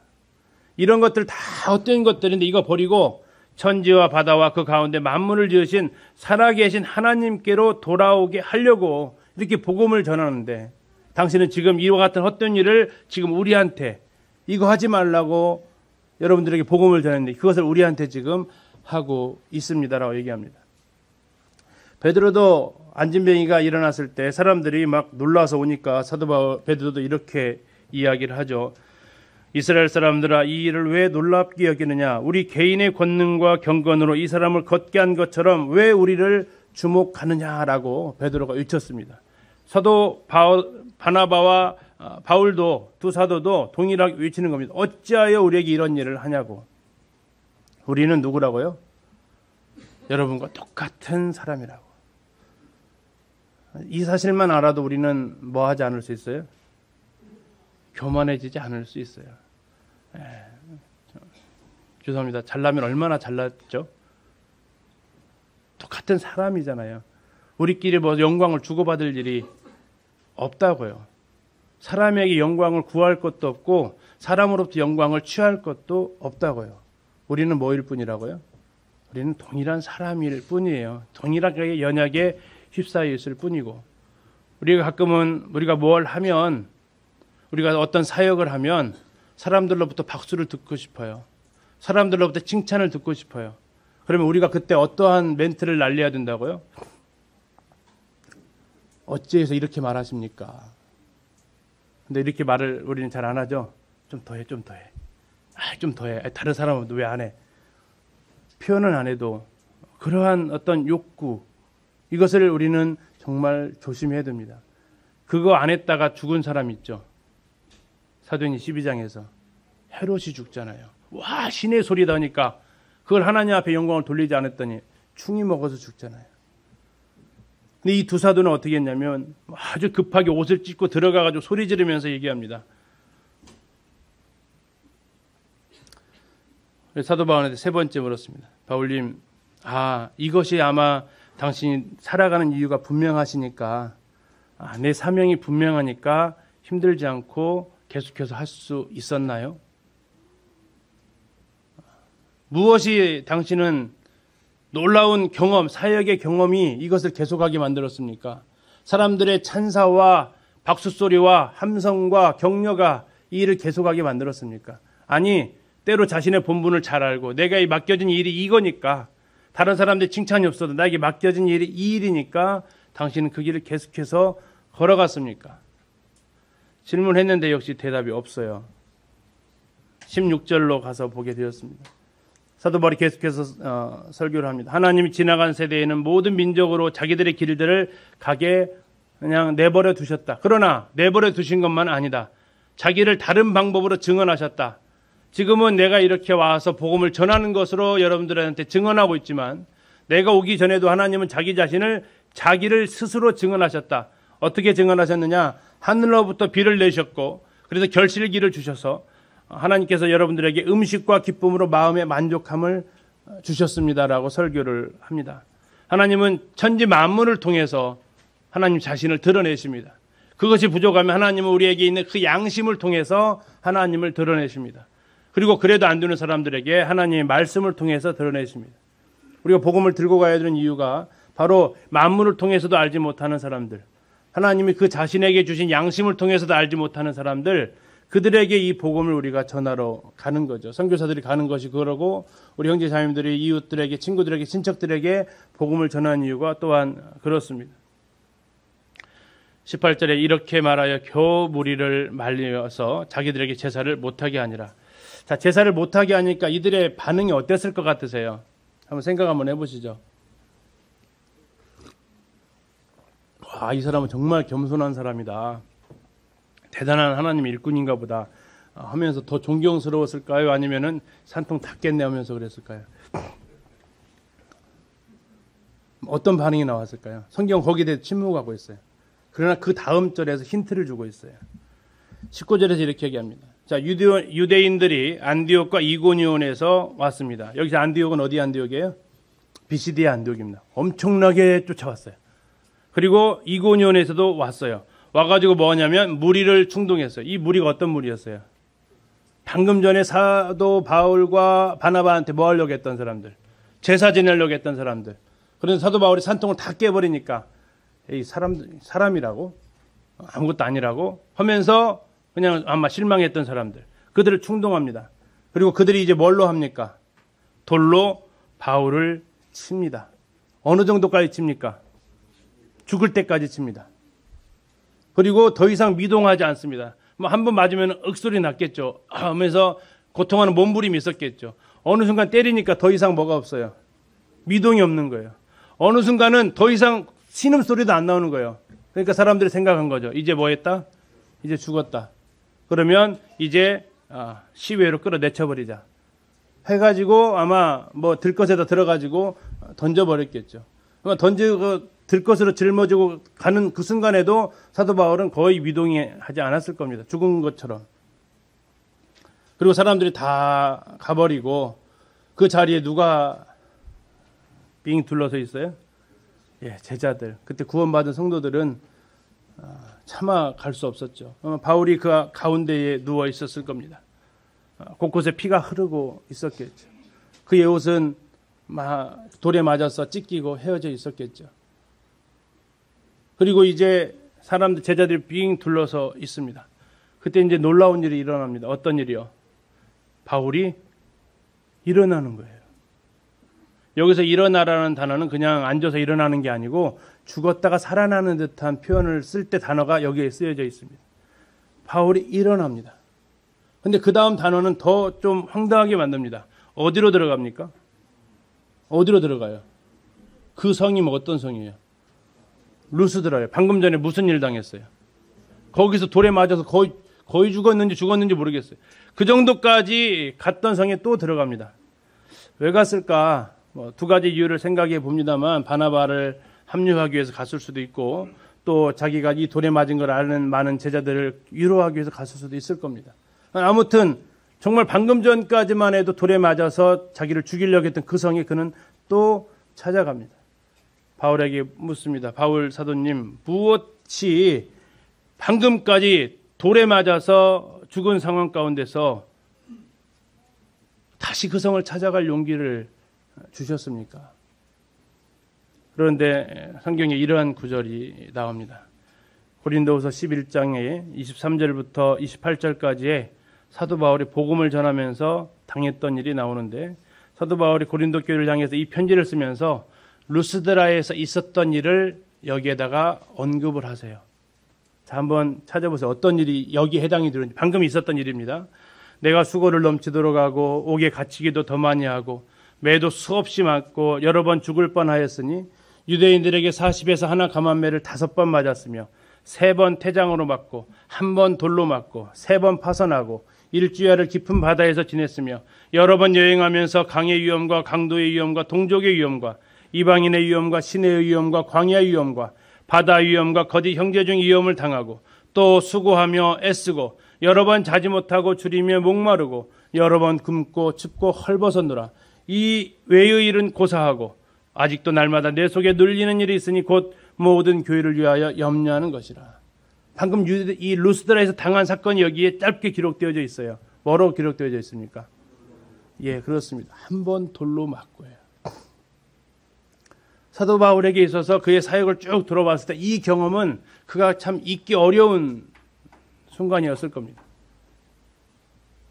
이런 것들 다 헛된 것들인데 이거 버리고 천지와 바다와 그 가운데 만물을 지으신 살아계신 하나님께로 돌아오게 하려고 이렇게 복음을 전하는데, 당신은 지금 이와 같은 헛된 일을 지금 우리한테 이거 하지 말라고 여러분들에게 복음을 전했는데 그것을 우리한테 지금 하고 있습니다라고 얘기합니다. 베드로도 안진뱅이가 일어났을 때 사람들이 막 놀라서 오니까 사도 베드로도 이렇게 이야기를 하죠. 이스라엘 사람들아, 이 일을 왜 놀랍게 여기느냐? 우리 개인의 권능과 경건으로 이 사람을 걷게 한 것처럼 왜 우리를 주목하느냐라고 베드로가 외쳤습니다. 사도 바나바와 바울도, 두 사도도 동일하게 외치는 겁니다. 어찌하여 우리에게 이런 일을 하냐고. 우리는 누구라고요? 여러분과 똑같은 사람이라고. 이 사실만 알아도 우리는 뭐 하지 않을 수 있어요? 교만해지지 않을 수 있어요. 죄송합니다. 잘나면 얼마나 잘났죠? 똑같은 사람이잖아요. 우리끼리 뭐 영광을 주고받을 일이 없다고요. 사람에게 영광을 구할 것도 없고 사람으로부터 영광을 취할 것도 없다고요. 우리는 뭐일 뿐이라고요? 우리는 동일한 사람일 뿐이에요. 동일하게 연약에 휩싸여 있을 뿐이고, 우리가 가끔은 우리가 뭘 하면, 우리가 어떤 사역을 하면 사람들로부터 박수를 듣고 싶어요. 사람들로부터 칭찬을 듣고 싶어요. 그러면 우리가 그때 어떠한 멘트를 날려야 된다고요? 어찌해서 이렇게 말하십니까? 근데 이렇게 말을 우리는 잘 안 하죠. 좀 더해, 좀 더해. 좀 더해. 다른 사람은 왜 안 해? 표현은 안 해도 그러한 어떤 욕구, 이것을 우리는 정말 조심해야 됩니다. 그거 안 했다가 죽은 사람 있죠. 사도행전 12장에서 헤롯이 죽잖아요. 와, 신의 소리다 하니까 그걸 하나님 앞에 영광을 돌리지 않았더니 충이 먹어서 죽잖아요. 근데 이 두 사도는 어떻게 했냐면 아주 급하게 옷을 찢고 들어가가지고 소리 지르면서 얘기합니다. 사도 바울한테 세 번째 물었습니다. 바울님, 이것이 아마 당신이 살아가는 이유가 분명하시니까, 내 사명이 분명하니까 힘들지 않고 계속해서 할 수 있었나요? 무엇이 당신은 놀라운 경험, 사역의 경험이 이것을 계속하게 만들었습니까? 사람들의 찬사와 박수소리와 함성과 격려가 이 일을 계속하게 만들었습니까? 아니, 때로 자신의 본분을 잘 알고 내가 이 맡겨진 일이 이거니까, 다른 사람들 칭찬이 없어도 나에게 맡겨진 일이 이 일이니까 당신은 그 길을 계속해서 걸어갔습니까? 질문했는데 역시 대답이 없어요. 16절로 가서 보게 되었습니다. 사도 바울이 계속해서 설교를 합니다. 하나님이 지나간 세대에는 모든 민족으로 자기들의 길들을 가게 그냥 내버려 두셨다. 그러나 내버려 두신 것만 아니다. 자기를 다른 방법으로 증언하셨다. 지금은 내가 이렇게 와서 복음을 전하는 것으로 여러분들한테 증언하고 있지만, 내가 오기 전에도 하나님은 자기를 스스로 증언하셨다. 어떻게 증언하셨느냐? 하늘로부터 비를 내셨고, 그래서 결실기를 주셔서 하나님께서 여러분들에게 음식과 기쁨으로 마음의 만족함을 주셨습니다라고 설교를 합니다. 하나님은 천지 만물을 통해서 하나님 자신을 드러내십니다. 그것이 부족하면 하나님은 우리에게 있는 그 양심을 통해서 하나님을 드러내십니다. 그리고 그래도 안 되는 사람들에게 하나님의 말씀을 통해서 드러내십니다. 우리가 복음을 들고 가야 되는 이유가 바로 만물을 통해서도 알지 못하는 사람들, 하나님이 그 자신에게 주신 양심을 통해서도 알지 못하는 사람들, 그들에게 이 복음을 우리가 전하러 가는 거죠. 선교사들이 가는 것이 그러고, 우리 형제 자매들이 이웃들에게, 친구들에게, 친척들에게 복음을 전하는 이유가 또한 그렇습니다. 18절에 이렇게 말하여 겨우 무리를 말려서 자기들에게 제사를 못하게 하니라. 자, 제사를 못하게 하니까 이들의 반응이 어땠을 것 같으세요? 한번 생각 한번 해보시죠. 와, 이 사람은 정말 겸손한 사람이다. 대단한 하나님의 일꾼인가 보다 하면서 더 존경스러웠을까요? 아니면은 산통 닦겠네 하면서 그랬을까요? 어떤 반응이 나왔을까요? 성경 거기에 대해 침묵하고 있어요. 그러나 그 다음 절에서 힌트를 주고 있어요. 19절에서 이렇게 얘기합니다. 자, 유대인들이 안디옥과 이고니온에서 왔습니다. 여기서 안디옥은 어디 안디옥이에요? 비시디아 안디옥입니다. 엄청나게 쫓아왔어요. 그리고 이고니온에서도 왔어요. 와가지고 뭐냐면 무리를 충동했어요. 이 무리가 어떤 무리였어요? 방금 전에 사도 바울과 바나바한테 뭐 하려고 했던 사람들, 제사 지내려고 했던 사람들. 그래서 사도 바울이 산통을 다 깨버리니까 이 사람이라고 아무것도 아니라고 하면서 그냥 아마 실망했던 사람들, 그들을 충동합니다. 그리고 그들이 이제 뭘로 합니까? 돌로 바울을 칩니다. 어느 정도까지 칩니까? 죽을 때까지 칩니다. 그리고 더 이상 미동하지 않습니다. 뭐 한 번 맞으면 억소리 났겠죠. 하면서 고통하는 몸부림이 있었겠죠. 어느 순간 때리니까 더 이상 뭐가 없어요? 미동이 없는 거예요. 어느 순간은 더 이상 신음소리도 안 나오는 거예요. 그러니까 사람들이 생각한 거죠. 이제 뭐 했다? 이제 죽었다. 그러면 이제 시외로 끌어내쳐버리자 해가지고 아마 뭐 들것에다 들어가지고 던져버렸겠죠. 들것으로 짊어지고 가는 그 순간에도 사도 바울은 거의 미동이 하지 않았을 겁니다. 죽은 것처럼. 그리고 사람들이 다 가버리고 그 자리에 누가 빙 둘러서 있어요? 예, 제자들. 그때 구원받은 성도들은 차마 갈 수 없었죠. 바울이 그 가운데에 누워 있었을 겁니다. 곳곳에 피가 흐르고 있었겠죠. 그의 옷은 돌에 맞아서 찢기고 헤어져 있었겠죠. 그리고 이제 제자들이 빙 둘러서 있습니다. 그때 이제 놀라운 일이 일어납니다. 어떤 일이요? 바울이 일어나는 거예요. 여기서 일어나라는 단어는 그냥 앉아서 일어나는 게 아니고 죽었다가 살아나는 듯한 표현을 쓸 때 단어가 여기에 쓰여져 있습니다. 바울이 일어납니다. 근데 그 다음 단어는 더 좀 황당하게 만듭니다. 어디로 들어갑니까? 어디로 들어가요? 그 성이 뭐 어떤 성이에요? 루스드라예요. 방금 전에 무슨 일 당했어요? 거기서 돌에 맞아서 거의 죽었는지 모르겠어요. 그 정도까지 갔던 성에 또 들어갑니다. 왜 갔을까? 두 가지 이유를 생각해 봅니다만 바나바를 합류하기 위해서 갔을 수도 있고 또 자기가 이 돌에 맞은 걸 아는 많은 제자들을 위로하기 위해서 갔을 수도 있을 겁니다. 아무튼 정말 방금 전까지만 해도 돌에 맞아서 자기를 죽이려고 했던 그 성에 그는 또 찾아갑니다. 바울에게 묻습니다. 바울 사도님, 무엇이 방금까지 돌에 맞아서 죽은 상황 가운데서 다시 그 성을 찾아갈 용기를 주셨습니까? 그런데 성경에 이러한 구절이 나옵니다. 고린도후서 11장에 23절부터 28절까지의 사도 바울이 복음을 전하면서 당했던 일이 나오는데 사도 바울이 고린도 교회를 향해서 이 편지를 쓰면서 루스드라에서 있었던 일을 여기에다가 언급을 하세요. 자, 한번 찾아보세요. 어떤 일이 여기에 해당이 되는지. 방금 있었던 일입니다. 내가 수고를 넘치도록 하고 옥에 갇히기도 더 많이 하고 매도 수없이 맞고 여러 번 죽을 뻔하였으니 유대인들에게 40에서 하나 감한매를 5번 맞았으며 3번 태장으로 맞고 1번 돌로 맞고 3번 파선하고 일주야를 깊은 바다에서 지냈으며 여러 번 여행하면서 강의 위험과 강도의 위험과 동족의 위험과 이방인의 위험과 시내의 위험과 광야의 위험과 바다 위험과 거짓 형제 중 위험을 당하고 또 수고하며 애쓰고 여러 번 자지 못하고 줄이며 목마르고 여러 번 굶고 춥고 헐벗었노라. 이 외의 일은 고사하고 아직도 날마다 내 속에 눌리는 일이 있으니 곧 모든 교회를 위하여 염려하는 것이라. 방금 이 루스드라에서 당한 사건이 여기에 짧게 기록되어져 있어요. 뭐로 기록되어져 있습니까? 예, 그렇습니다. 1번 돌로 맞고요. 사도 바울에게 있어서 그의 사역을 쭉 들어봤을 때 이 경험은 그가 참 잊기 어려운 순간이었을 겁니다.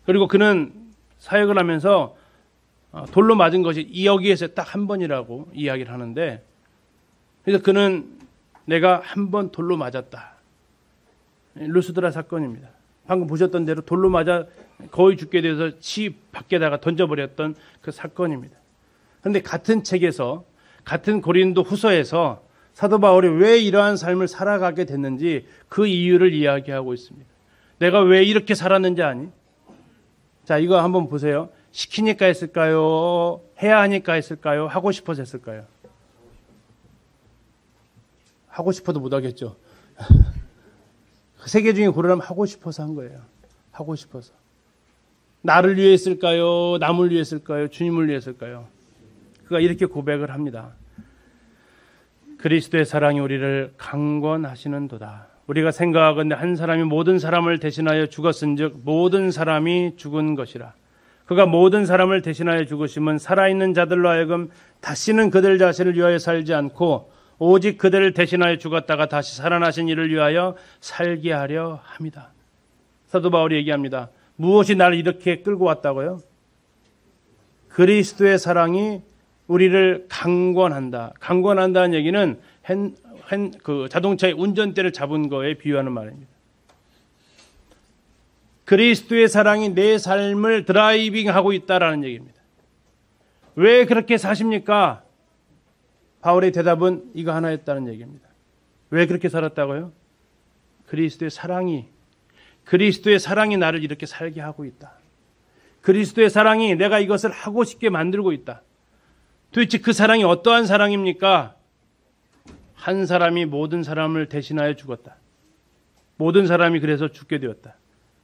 그리고 그는 사역을 하면서 돌로 맞은 것이 여기에서 딱 1번이라고 이야기를 하는데, 그래서 그는 내가 1번 돌로 맞았다. 루스드라 사건입니다. 방금 보셨던 대로 돌로 맞아 거의 죽게 돼서 집 밖에다가 던져버렸던 그 사건입니다. 그런데 같은 책에서, 같은 고린도 후서에서 사도 바울이 왜 이러한 삶을 살아가게 됐는지 그 이유를 이야기하고 있습니다. 내가 왜 이렇게 살았는지 아니? 자, 이거 한번 보세요. 시키니까 했을까요? 해야 하니까 했을까요? 하고 싶어서 했을까요? 하고 싶어도 못하겠죠. 그 세 개 중에 고르라면 하고 싶어서 한 거예요. 하고 싶어서. 나를 위해 했을까요? 남을 위해 했을까요? 주님을 위해 했을까요? 그가 이렇게 고백을 합니다. 그리스도의 사랑이 우리를 강권하시는도다. 우리가 생각하건대 한 사람이 모든 사람을 대신하여 죽었은즉 모든 사람이 죽은 것이라. 그가 모든 사람을 대신하여 죽으심은 살아있는 자들로 하여금 다시는 그들 자신을 위하여 살지 않고 오직 그들을 대신하여 죽었다가 다시 살아나신 이를 위하여 살게 하려 함이다. 사도 바울이 얘기합니다. 무엇이 나를 이렇게 끌고 왔다고요? 그리스도의 사랑이 우리를 강권한다. 강권한다는 얘기는 그 자동차의 운전대를 잡은 거에 비유하는 말입니다. 그리스도의 사랑이 내 삶을 드라이빙하고 있다라는 얘기입니다. 왜 그렇게 사십니까? 바울의 대답은 이거 하나였다는 얘기입니다. 왜 그렇게 살았다고요? 그리스도의 사랑이 나를 이렇게 살게 하고 있다. 그리스도의 사랑이 내가 이것을 하고 싶게 만들고 있다. 도대체 그 사랑이 어떠한 사랑입니까? 한 사람이 모든 사람을 대신하여 죽었다. 모든 사람이 그래서 죽게 되었다.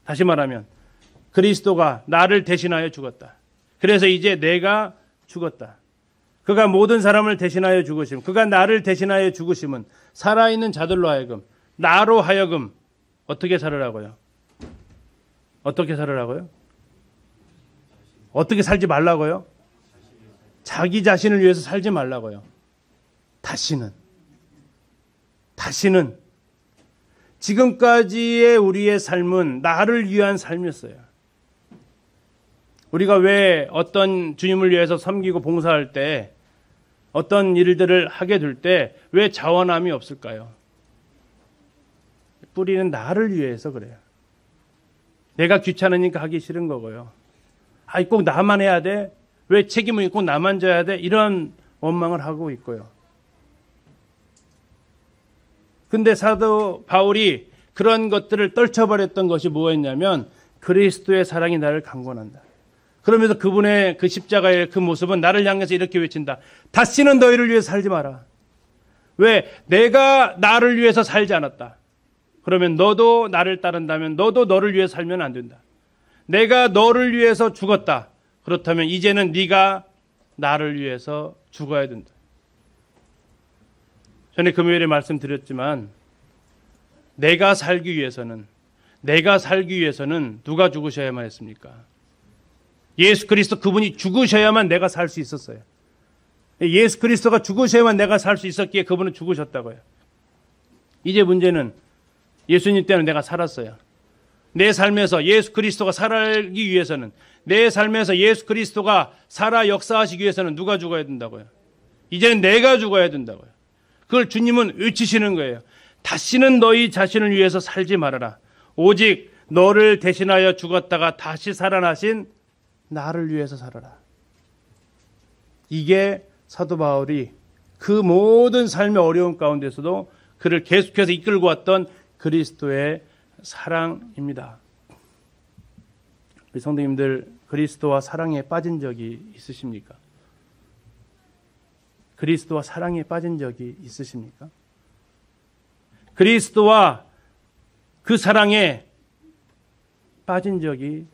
다시 말하면 그리스도가 나를 대신하여 죽었다. 그래서 이제 내가 죽었다. 그가 모든 사람을 대신하여 죽으심, 그가 나를 대신하여 죽으심은 살아있는 자들로 하여금, 나로 하여금 어떻게 살으라고요? 어떻게 살으라고요? 어떻게 살지 말라고요? 자기 자신을 위해서 살지 말라고요. 다시는 지금까지의 우리의 삶은 나를 위한 삶이었어요. 우리가 왜 어떤 주님을 위해서 섬기고 봉사할 때 어떤 일들을 하게 될 때 왜 자원함이 없을까요? 뿌리는 나를 위해서 그래요. 내가 귀찮으니까 하기 싫은 거고요. 꼭 나만 해야 돼? 왜 책임을 꼭 나만 져야 돼? 이런 원망을 하고 있고요. 근데 사도 바울이 그런 것들을 떨쳐버렸던 것이 뭐였냐면 그리스도의 사랑이 나를 강권한다. 그러면서 그분의 그 십자가의 그 모습은 나를 향해서 이렇게 외친다. 다시는 너희를 위해서 살지 마라. 왜? 내가 나를 위해서 살지 않았다. 그러면 너도 나를 따른다면 너도 너를 위해서 살면 안 된다. 내가 너를 위해서 죽었다. 그렇다면 이제는 네가 나를 위해서 죽어야 된다. 전에 금요일에 말씀드렸지만 내가 살기 위해서는 누가 죽으셔야만 했습니까? 예수 그리스도 그분이 죽으셔야만 내가 살 수 있었어요. 예수 그리스도가 죽으셔야만 내가 살 수 있었기에 그분은 죽으셨다고요. 이제 문제는 예수님 때문에 내가 살았어요. 내 삶에서 예수 그리스도가 살기 위해서는, 내 삶에서 예수 그리스도가 살아 역사하시기 위해서는 누가 죽어야 된다고요? 이제는 내가 죽어야 된다고요. 그걸 주님은 외치시는 거예요. 다시는 너희 자신을 위해서 살지 말아라. 오직 너를 대신하여 죽었다가 다시 살아나신 나를 위해서 살아라. 이게 사도 바울이 그 모든 삶의 어려움 가운데서도 그를 계속해서 이끌고 왔던 그리스도의 사랑입니다. 우리 성도님들, 그리스도와 사랑에 빠진 적이 있으십니까? 그리스도와 사랑에 빠진 적이 있으십니까? 그리스도와 그 사랑에 빠진 적이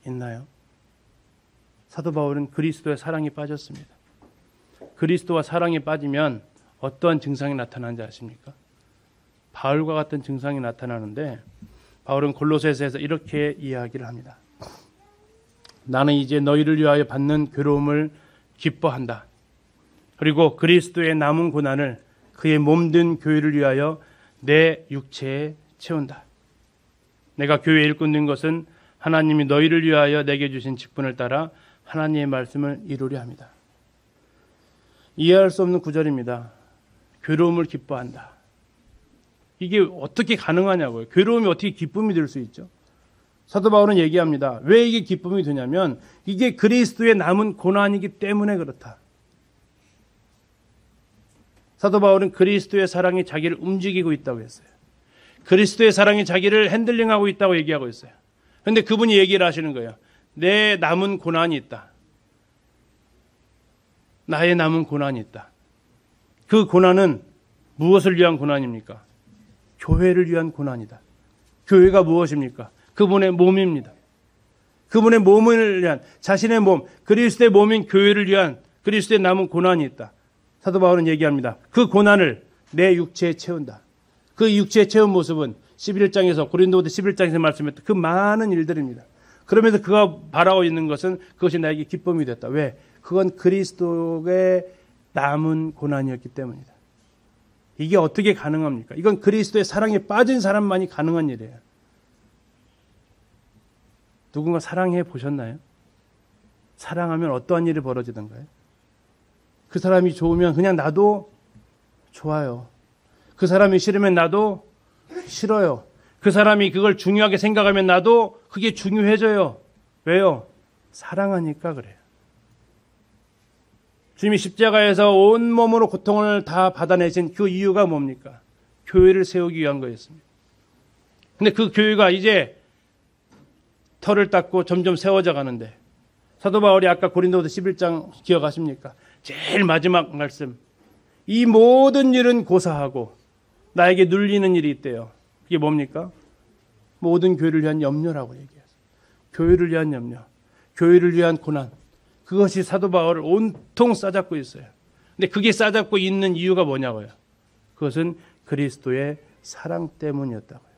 있나요? 사도 바울은 그리스도의 사랑에 빠졌습니다. 그리스도와 사랑에 빠지면 어떠한 증상이 나타나는지 아십니까? 바울과 같은 증상이 나타나는데 바울은 골로새서에서 이렇게 이야기를 합니다. 나는 이제 너희를 위하여 받는 괴로움을 기뻐한다. 그리고 그리스도의 남은 고난을 그의 몸된 교회를 위하여 내 육체에 채운다. 내가 교회에 일꾼 된 것은 하나님이 너희를 위하여 내게 주신 직분을 따라 하나님의 말씀을 이루려 합니다. 이해할 수 없는 구절입니다. 괴로움을 기뻐한다. 이게 어떻게 가능하냐고요. 괴로움이 어떻게 기쁨이 될 수 있죠? 사도 바울은 얘기합니다. 왜 이게 기쁨이 되냐면 이게 그리스도의 남은 고난이기 때문에 그렇다. 사도 바울은 그리스도의 사랑이 자기를 움직이고 있다고 했어요. 그리스도의 사랑이 자기를 핸들링하고 있다고 얘기하고 있어요. 그런데 그분이 얘기를 하시는 거예요. 내 남은 고난이 있다. 나의 남은 고난이 있다. 그 고난은 무엇을 위한 고난입니까? 교회를 위한 고난이다. 교회가 무엇입니까? 그분의 몸입니다. 그분의 몸을 위한, 자신의 몸, 그리스도의 몸인 교회를 위한 그리스도의 남은 고난이 있다. 사도 바울은 얘기합니다. 그 고난을 내 육체에 채운다. 그 육체에 채운 모습은 11장에서 고린도후서 11장에서 말씀했던 그 많은 일들입니다. 그러면서 그가 바라고 있는 것은 그것이 나에게 기쁨이 됐다. 왜? 그건 그리스도의 남은 고난이었기 때문이다. 이게 어떻게 가능합니까? 이건 그리스도의 사랑에 빠진 사람만이 가능한 일이에요. 누군가 사랑해 보셨나요? 사랑하면 어떠한 일이 벌어지던가요? 그 사람이 좋으면 그냥 나도 좋아요. 그 사람이 싫으면 나도 싫어요. 그 사람이 그걸 중요하게 생각하면 나도 그게 중요해져요. 왜요? 사랑하니까 그래요. 주님이 십자가에서 온몸으로 고통을 다 받아내신 그 이유가 뭡니까? 교회를 세우기 위한 거였습니다. 근데 그 교회가 이제 털을 닦고 점점 세워져 가는데 사도 바울이 아까 고린도후서 11장 기억하십니까? 제일 마지막 말씀. 이 모든 일은 고사하고 나에게 눌리는 일이 있대요. 그게 뭡니까? 모든 교회를 위한 염려라고 얘기해요. 교회를 위한 염려, 교회를 위한 고난. 그것이 사도 바울을 온통 싸잡고 있어요. 근데 그게 싸잡고 있는 이유가 뭐냐고요? 그것은 그리스도의 사랑 때문이었다고요.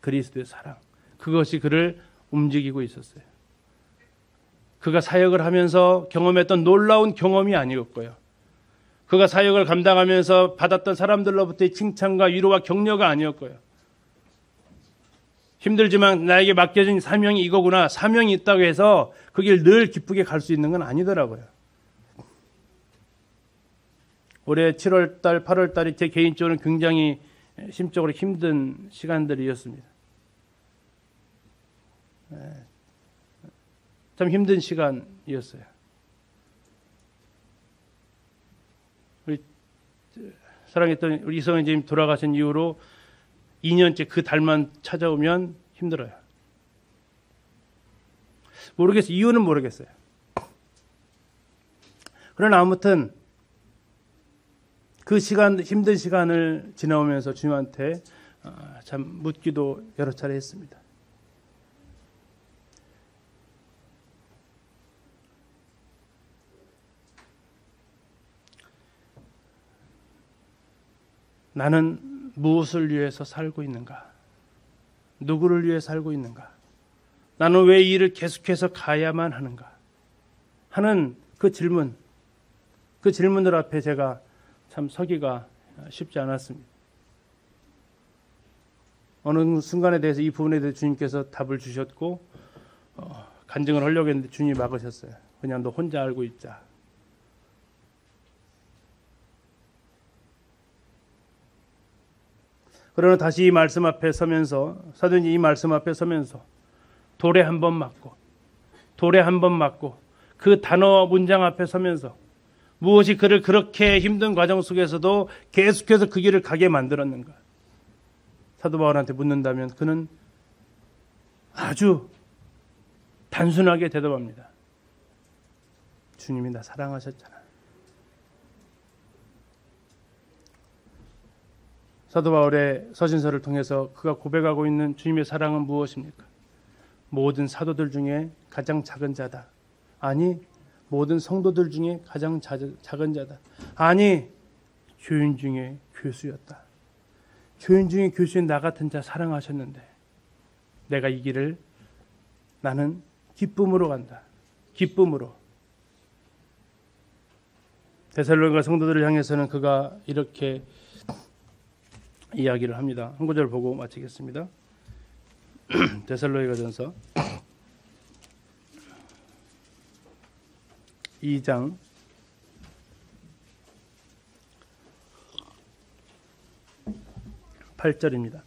그리스도의 사랑. 그것이 그를 움직이고 있었어요. 그가 사역을 하면서 경험했던 놀라운 경험이 아니었고요. 그가 사역을 감당하면서 받았던 사람들로부터의 칭찬과 위로와 격려가 아니었고요. 힘들지만 나에게 맡겨진 사명이 이거구나. 사명이 있다고 해서 그 길 늘 기쁘게 갈 수 있는 건 아니더라고요. 올해 7월달, 8월달이 제 개인적으로는 굉장히 심적으로 힘든 시간들이었습니다. 참 힘든 시간이었어요. 우리 사랑했던 우리 이성현 선생님 돌아가신 이후로 2년째 그 달만 찾아오면 힘들어요. 모르겠어요. 이유는 모르겠어요. 그러나 아무튼 그 시간, 힘든 시간을 지나오면서 주님한테 참 묻기도 여러 차례 했습니다. 나는 무엇을 위해서 살고 있는가? 누구를 위해 살고 있는가? 나는 왜 이 일을 계속해서 가야만 하는가? 하는 그 질문들 앞에 제가 참 서기가 쉽지 않았습니다. 어느 순간에 대해서 이 부분에 대해서 주님께서 답을 주셨고 간증을 하려고 했는데 주님이 막으셨어요. 그냥 너 혼자 알고 있자. 그러나 다시 이 말씀 앞에 서면서 사도행전 이 말씀 앞에 서면서 돌에 한 번 맞고 그 단어 문장 앞에 서면서 무엇이 그를 그렇게 힘든 과정 속에서도 계속해서 그 길을 가게 만들었는가? 사도 바울한테 묻는다면 그는 아주 단순하게 대답합니다. 주님이 나 사랑하셨잖아. 사도 바울의 서신서를 통해서 그가 고백하고 있는 주님의 사랑은 무엇입니까? 모든 사도들 중에 가장 작은 자다. 아니, 모든 성도들 중에 가장 작은 자다. 아니, 교인 중에 교수였다. 교인 중에 교수인 나 같은 자 사랑하셨는데 내가 이 길을 나는 기쁨으로 간다. 기쁨으로. 데살로니가 성도들을 향해서는 그가 이렇게 이야기를 합니다. 한 구절 보고 마치겠습니다. 데살로니가전서 2장 8절입니다.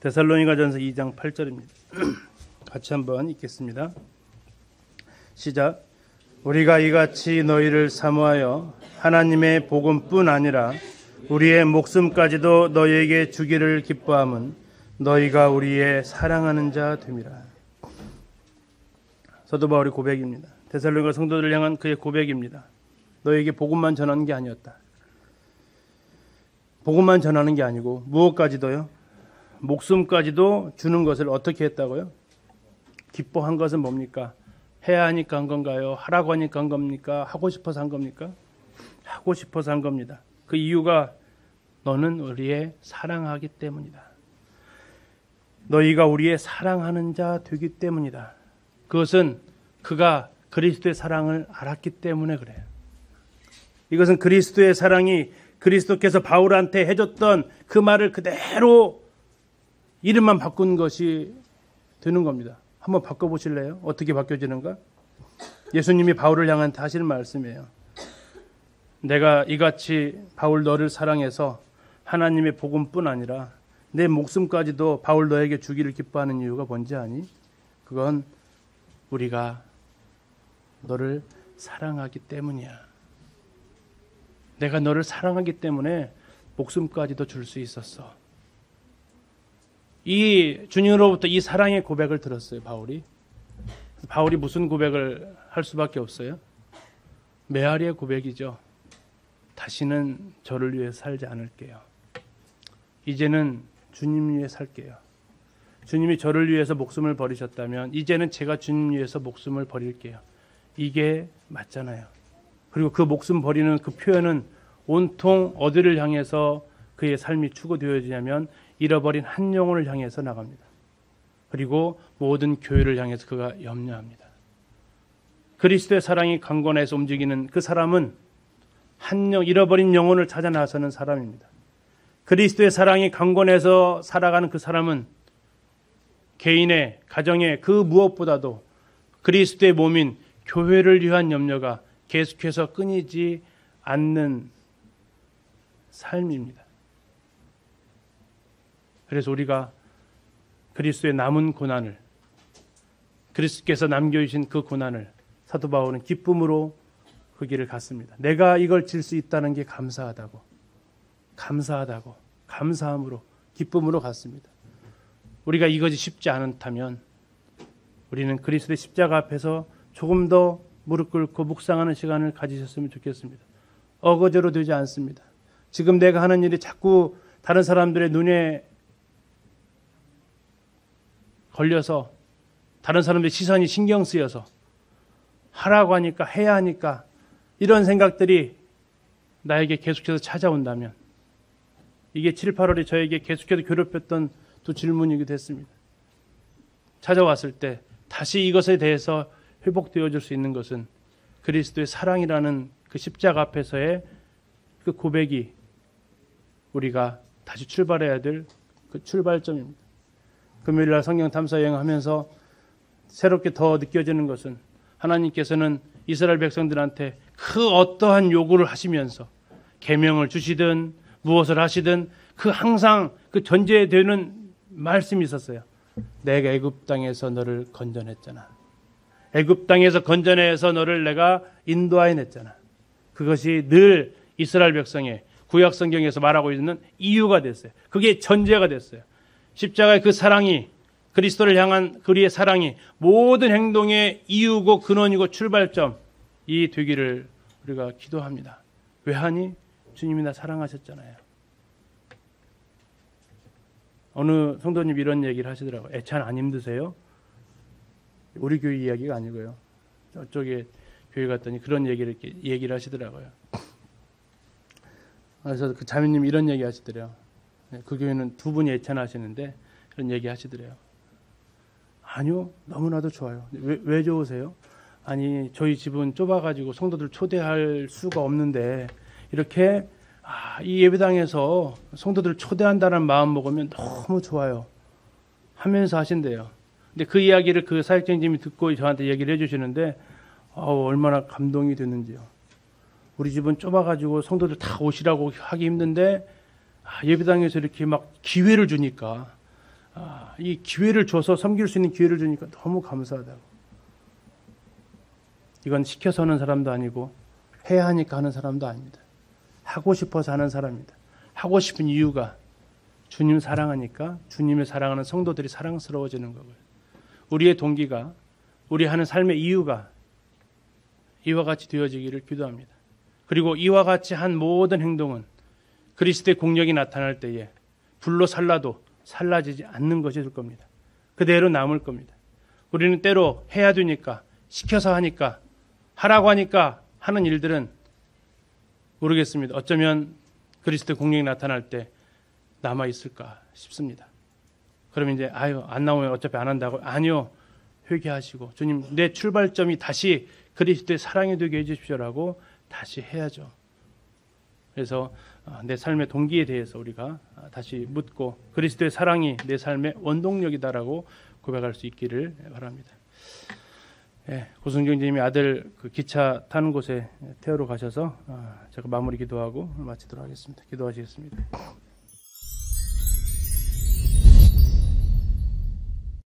데살로니가전서 2장 8절입니다. 같이 한번 읽겠습니다. 시작. 우리가 이같이 너희를 사모하여 하나님의 복음뿐 아니라 우리의 목숨까지도 너희에게 주기를 기뻐함은 너희가 우리의 사랑하는 자 됨이라. 사도 바울의 고백입니다. 데살로니가 성도들을 향한 그의 고백입니다. 너희에게 복음만 전하는 게 아니었다. 복음만 전하는 게 아니고 무엇까지도요? 목숨까지도 주는 것을 어떻게 했다고요? 기뻐한 것은 뭡니까? 해야 하니까 한 건가요? 하라고 하니까 한 겁니까? 하고 싶어서 한 겁니까? 하고 싶어서 한 겁니다. 그 이유가 너는 우리의 사랑하기 때문이다. 너희가 우리의 사랑하는 자 되기 때문이다. 그것은 그가 그리스도의 사랑을 알았기 때문에 그래요. 이것은 그리스도의 사랑이 그리스도께서 바울한테 해줬던 그 말을 그대로 이름만 바꾼 것이 되는 겁니다. 한번 바꿔보실래요? 어떻게 바뀌어지는가? 예수님이 바울을 향한 하시는 말씀이에요. 내가 이같이 바울 너를 사랑해서 하나님의 복음뿐 아니라 내 목숨까지도 바울 너에게 주기를 기뻐하는 이유가 뭔지 아니? 그건 우리가 너를 사랑하기 때문이야. 내가 너를 사랑하기 때문에 목숨까지도 줄 수 있었어. 이 주님으로부터 이 사랑의 고백을 들었어요, 바울이. 바울이 무슨 고백을 할 수밖에 없어요? 메아리의 고백이죠. 다시는 저를 위해 살지 않을게요. 이제는 주님 위해 살게요. 주님이 저를 위해서 목숨을 버리셨다면 이제는 제가 주님 위해서 목숨을 버릴게요. 이게 맞잖아요. 그리고 그 목숨 버리는 그 표현은 온통 어디를 향해서 그의 삶이 추구되어지냐면 잃어버린 한 영혼을 향해서 나갑니다. 그리고 모든 교회를 향해서 그가 염려합니다. 그리스도의 사랑이 강권해서 움직이는 그 사람은 잃어버린 영혼을 찾아 나서는 사람입니다. 그리스도의 사랑이 강권해서 살아가는 그 사람은 개인의 가정의 그 무엇보다도 그리스도의 몸인 교회를 위한 염려가 계속해서 끊이지 않는 삶입니다. 그래서 우리가 그리스도의 남은 고난을, 그리스도께서 남겨주신 그 고난을 사도 바울은 기쁨으로 그 길을 갔습니다. 내가 이걸 질 수 있다는 게 감사하다고, 감사함으로, 기쁨으로 갔습니다. 우리가 이것이 쉽지 않다면 우리는 그리스도의 십자가 앞에서 조금 더 무릎 꿇고 묵상하는 시간을 가지셨으면 좋겠습니다. 어거저로 되지 않습니다. 지금 내가 하는 일이 자꾸 다른 사람들의 눈에 걸려서 다른 사람들의 시선이 신경 쓰여서 하라고 하니까 해야 하니까 이런 생각들이 나에게 계속해서 찾아온다면 이게 7, 8월에 저에게 계속해서 괴롭혔던 두 질문이기도 했습니다. 찾아왔을 때 다시 이것에 대해서 회복되어질 수 있는 것은 그리스도의 사랑이라는 그 십자가 앞에서의 그 고백이 우리가 다시 출발해야 될 그 출발점입니다. 금요일날 성경 탐사 여행하면서 새롭게 더 느껴지는 것은 하나님께서는 이스라엘 백성들한테 그 어떠한 요구를 하시면서 계명을 주시든 무엇을 하시든 그 항상 그 전제되는 말씀이 있었어요. 내가 애굽 땅에서 너를 건져냈잖아. 애굽 땅에서 건져내서 너를 내가 인도하여냈잖아. 그것이 늘 이스라엘 백성의 구약 성경에서 말하고 있는 이유가 됐어요. 그게 전제가 됐어요. 십자가의 그 사랑이, 그리스도를 향한 그리의 사랑이 모든 행동의 이유고 근원이고 출발점이 되기를 우리가 기도합니다. 왜 하니? 주님이 나 사랑하셨잖아요. 어느 성도님 이런 얘기를 하시더라고요. 애찬 안 힘드세요? 우리 교회 이야기가 아니고요. 저쪽에 교회 갔더니 그런 얘기를 하시더라고요. 그래서 그 자매님 이런 얘기 하시더래요. 그 교회는 두 분이 애찬하시는데 그런 얘기 하시더래요. 아니요, 너무나도 좋아요. 왜 좋으세요? 아니, 저희 집은 좁아가지고 성도들 초대할 수가 없는데 이렇게 이 예배당에서 성도들 초대한다는 마음 먹으면 너무 좋아요 하면서 하신대요. 근데 그 이야기를 그 사역자님이 듣고 저한테 얘기를 해주시는데 얼마나 감동이 됐는지요. 우리 집은 좁아가지고 성도들 다 오시라고 하기 힘든데 예배당에서 이렇게 막 기회를 주니까 이 기회를 줘서 섬길 수 있는 기회를 주니까 너무 감사하다고. 이건 시켜서 하는 사람도 아니고 해야 하니까 하는 사람도 아닙니다. 하고 싶어서 하는 사람입니다. 하고 싶은 이유가 주님 사랑하니까 주님을 사랑하는 성도들이 사랑스러워지는 거고요. 우리의 동기가, 우리 하는 삶의 이유가 이와 같이 되어지기를 기도합니다. 그리고 이와 같이 한 모든 행동은 그리스도의 공력이 나타날 때에 불로 살라도 살라지지 않는 것이 될 겁니다. 그대로 남을 겁니다. 우리는 때로 해야 되니까, 시켜서 하니까, 하라고 하니까 하는 일들은 모르겠습니다. 어쩌면 그리스도의 공력이 나타날 때 남아 있을까 싶습니다. 그러면 이제 안 나오면 어차피 안 한다고. 아니요. 회개하시고 주님, 내 출발점이 다시 그리스도의 사랑이 되게 해주십시오라고 다시 해야죠. 그래서 내 삶의 동기에 대해서 우리가 다시 묻고 그리스도의 사랑이 내 삶의 원동력이다라고 고백할 수 있기를 바랍니다. 고승정 님이 아들 그 기차 타는 곳에 태우러 가셔서 제가 마무리 기도하고 마치도록 하겠습니다. 기도하시겠습니다.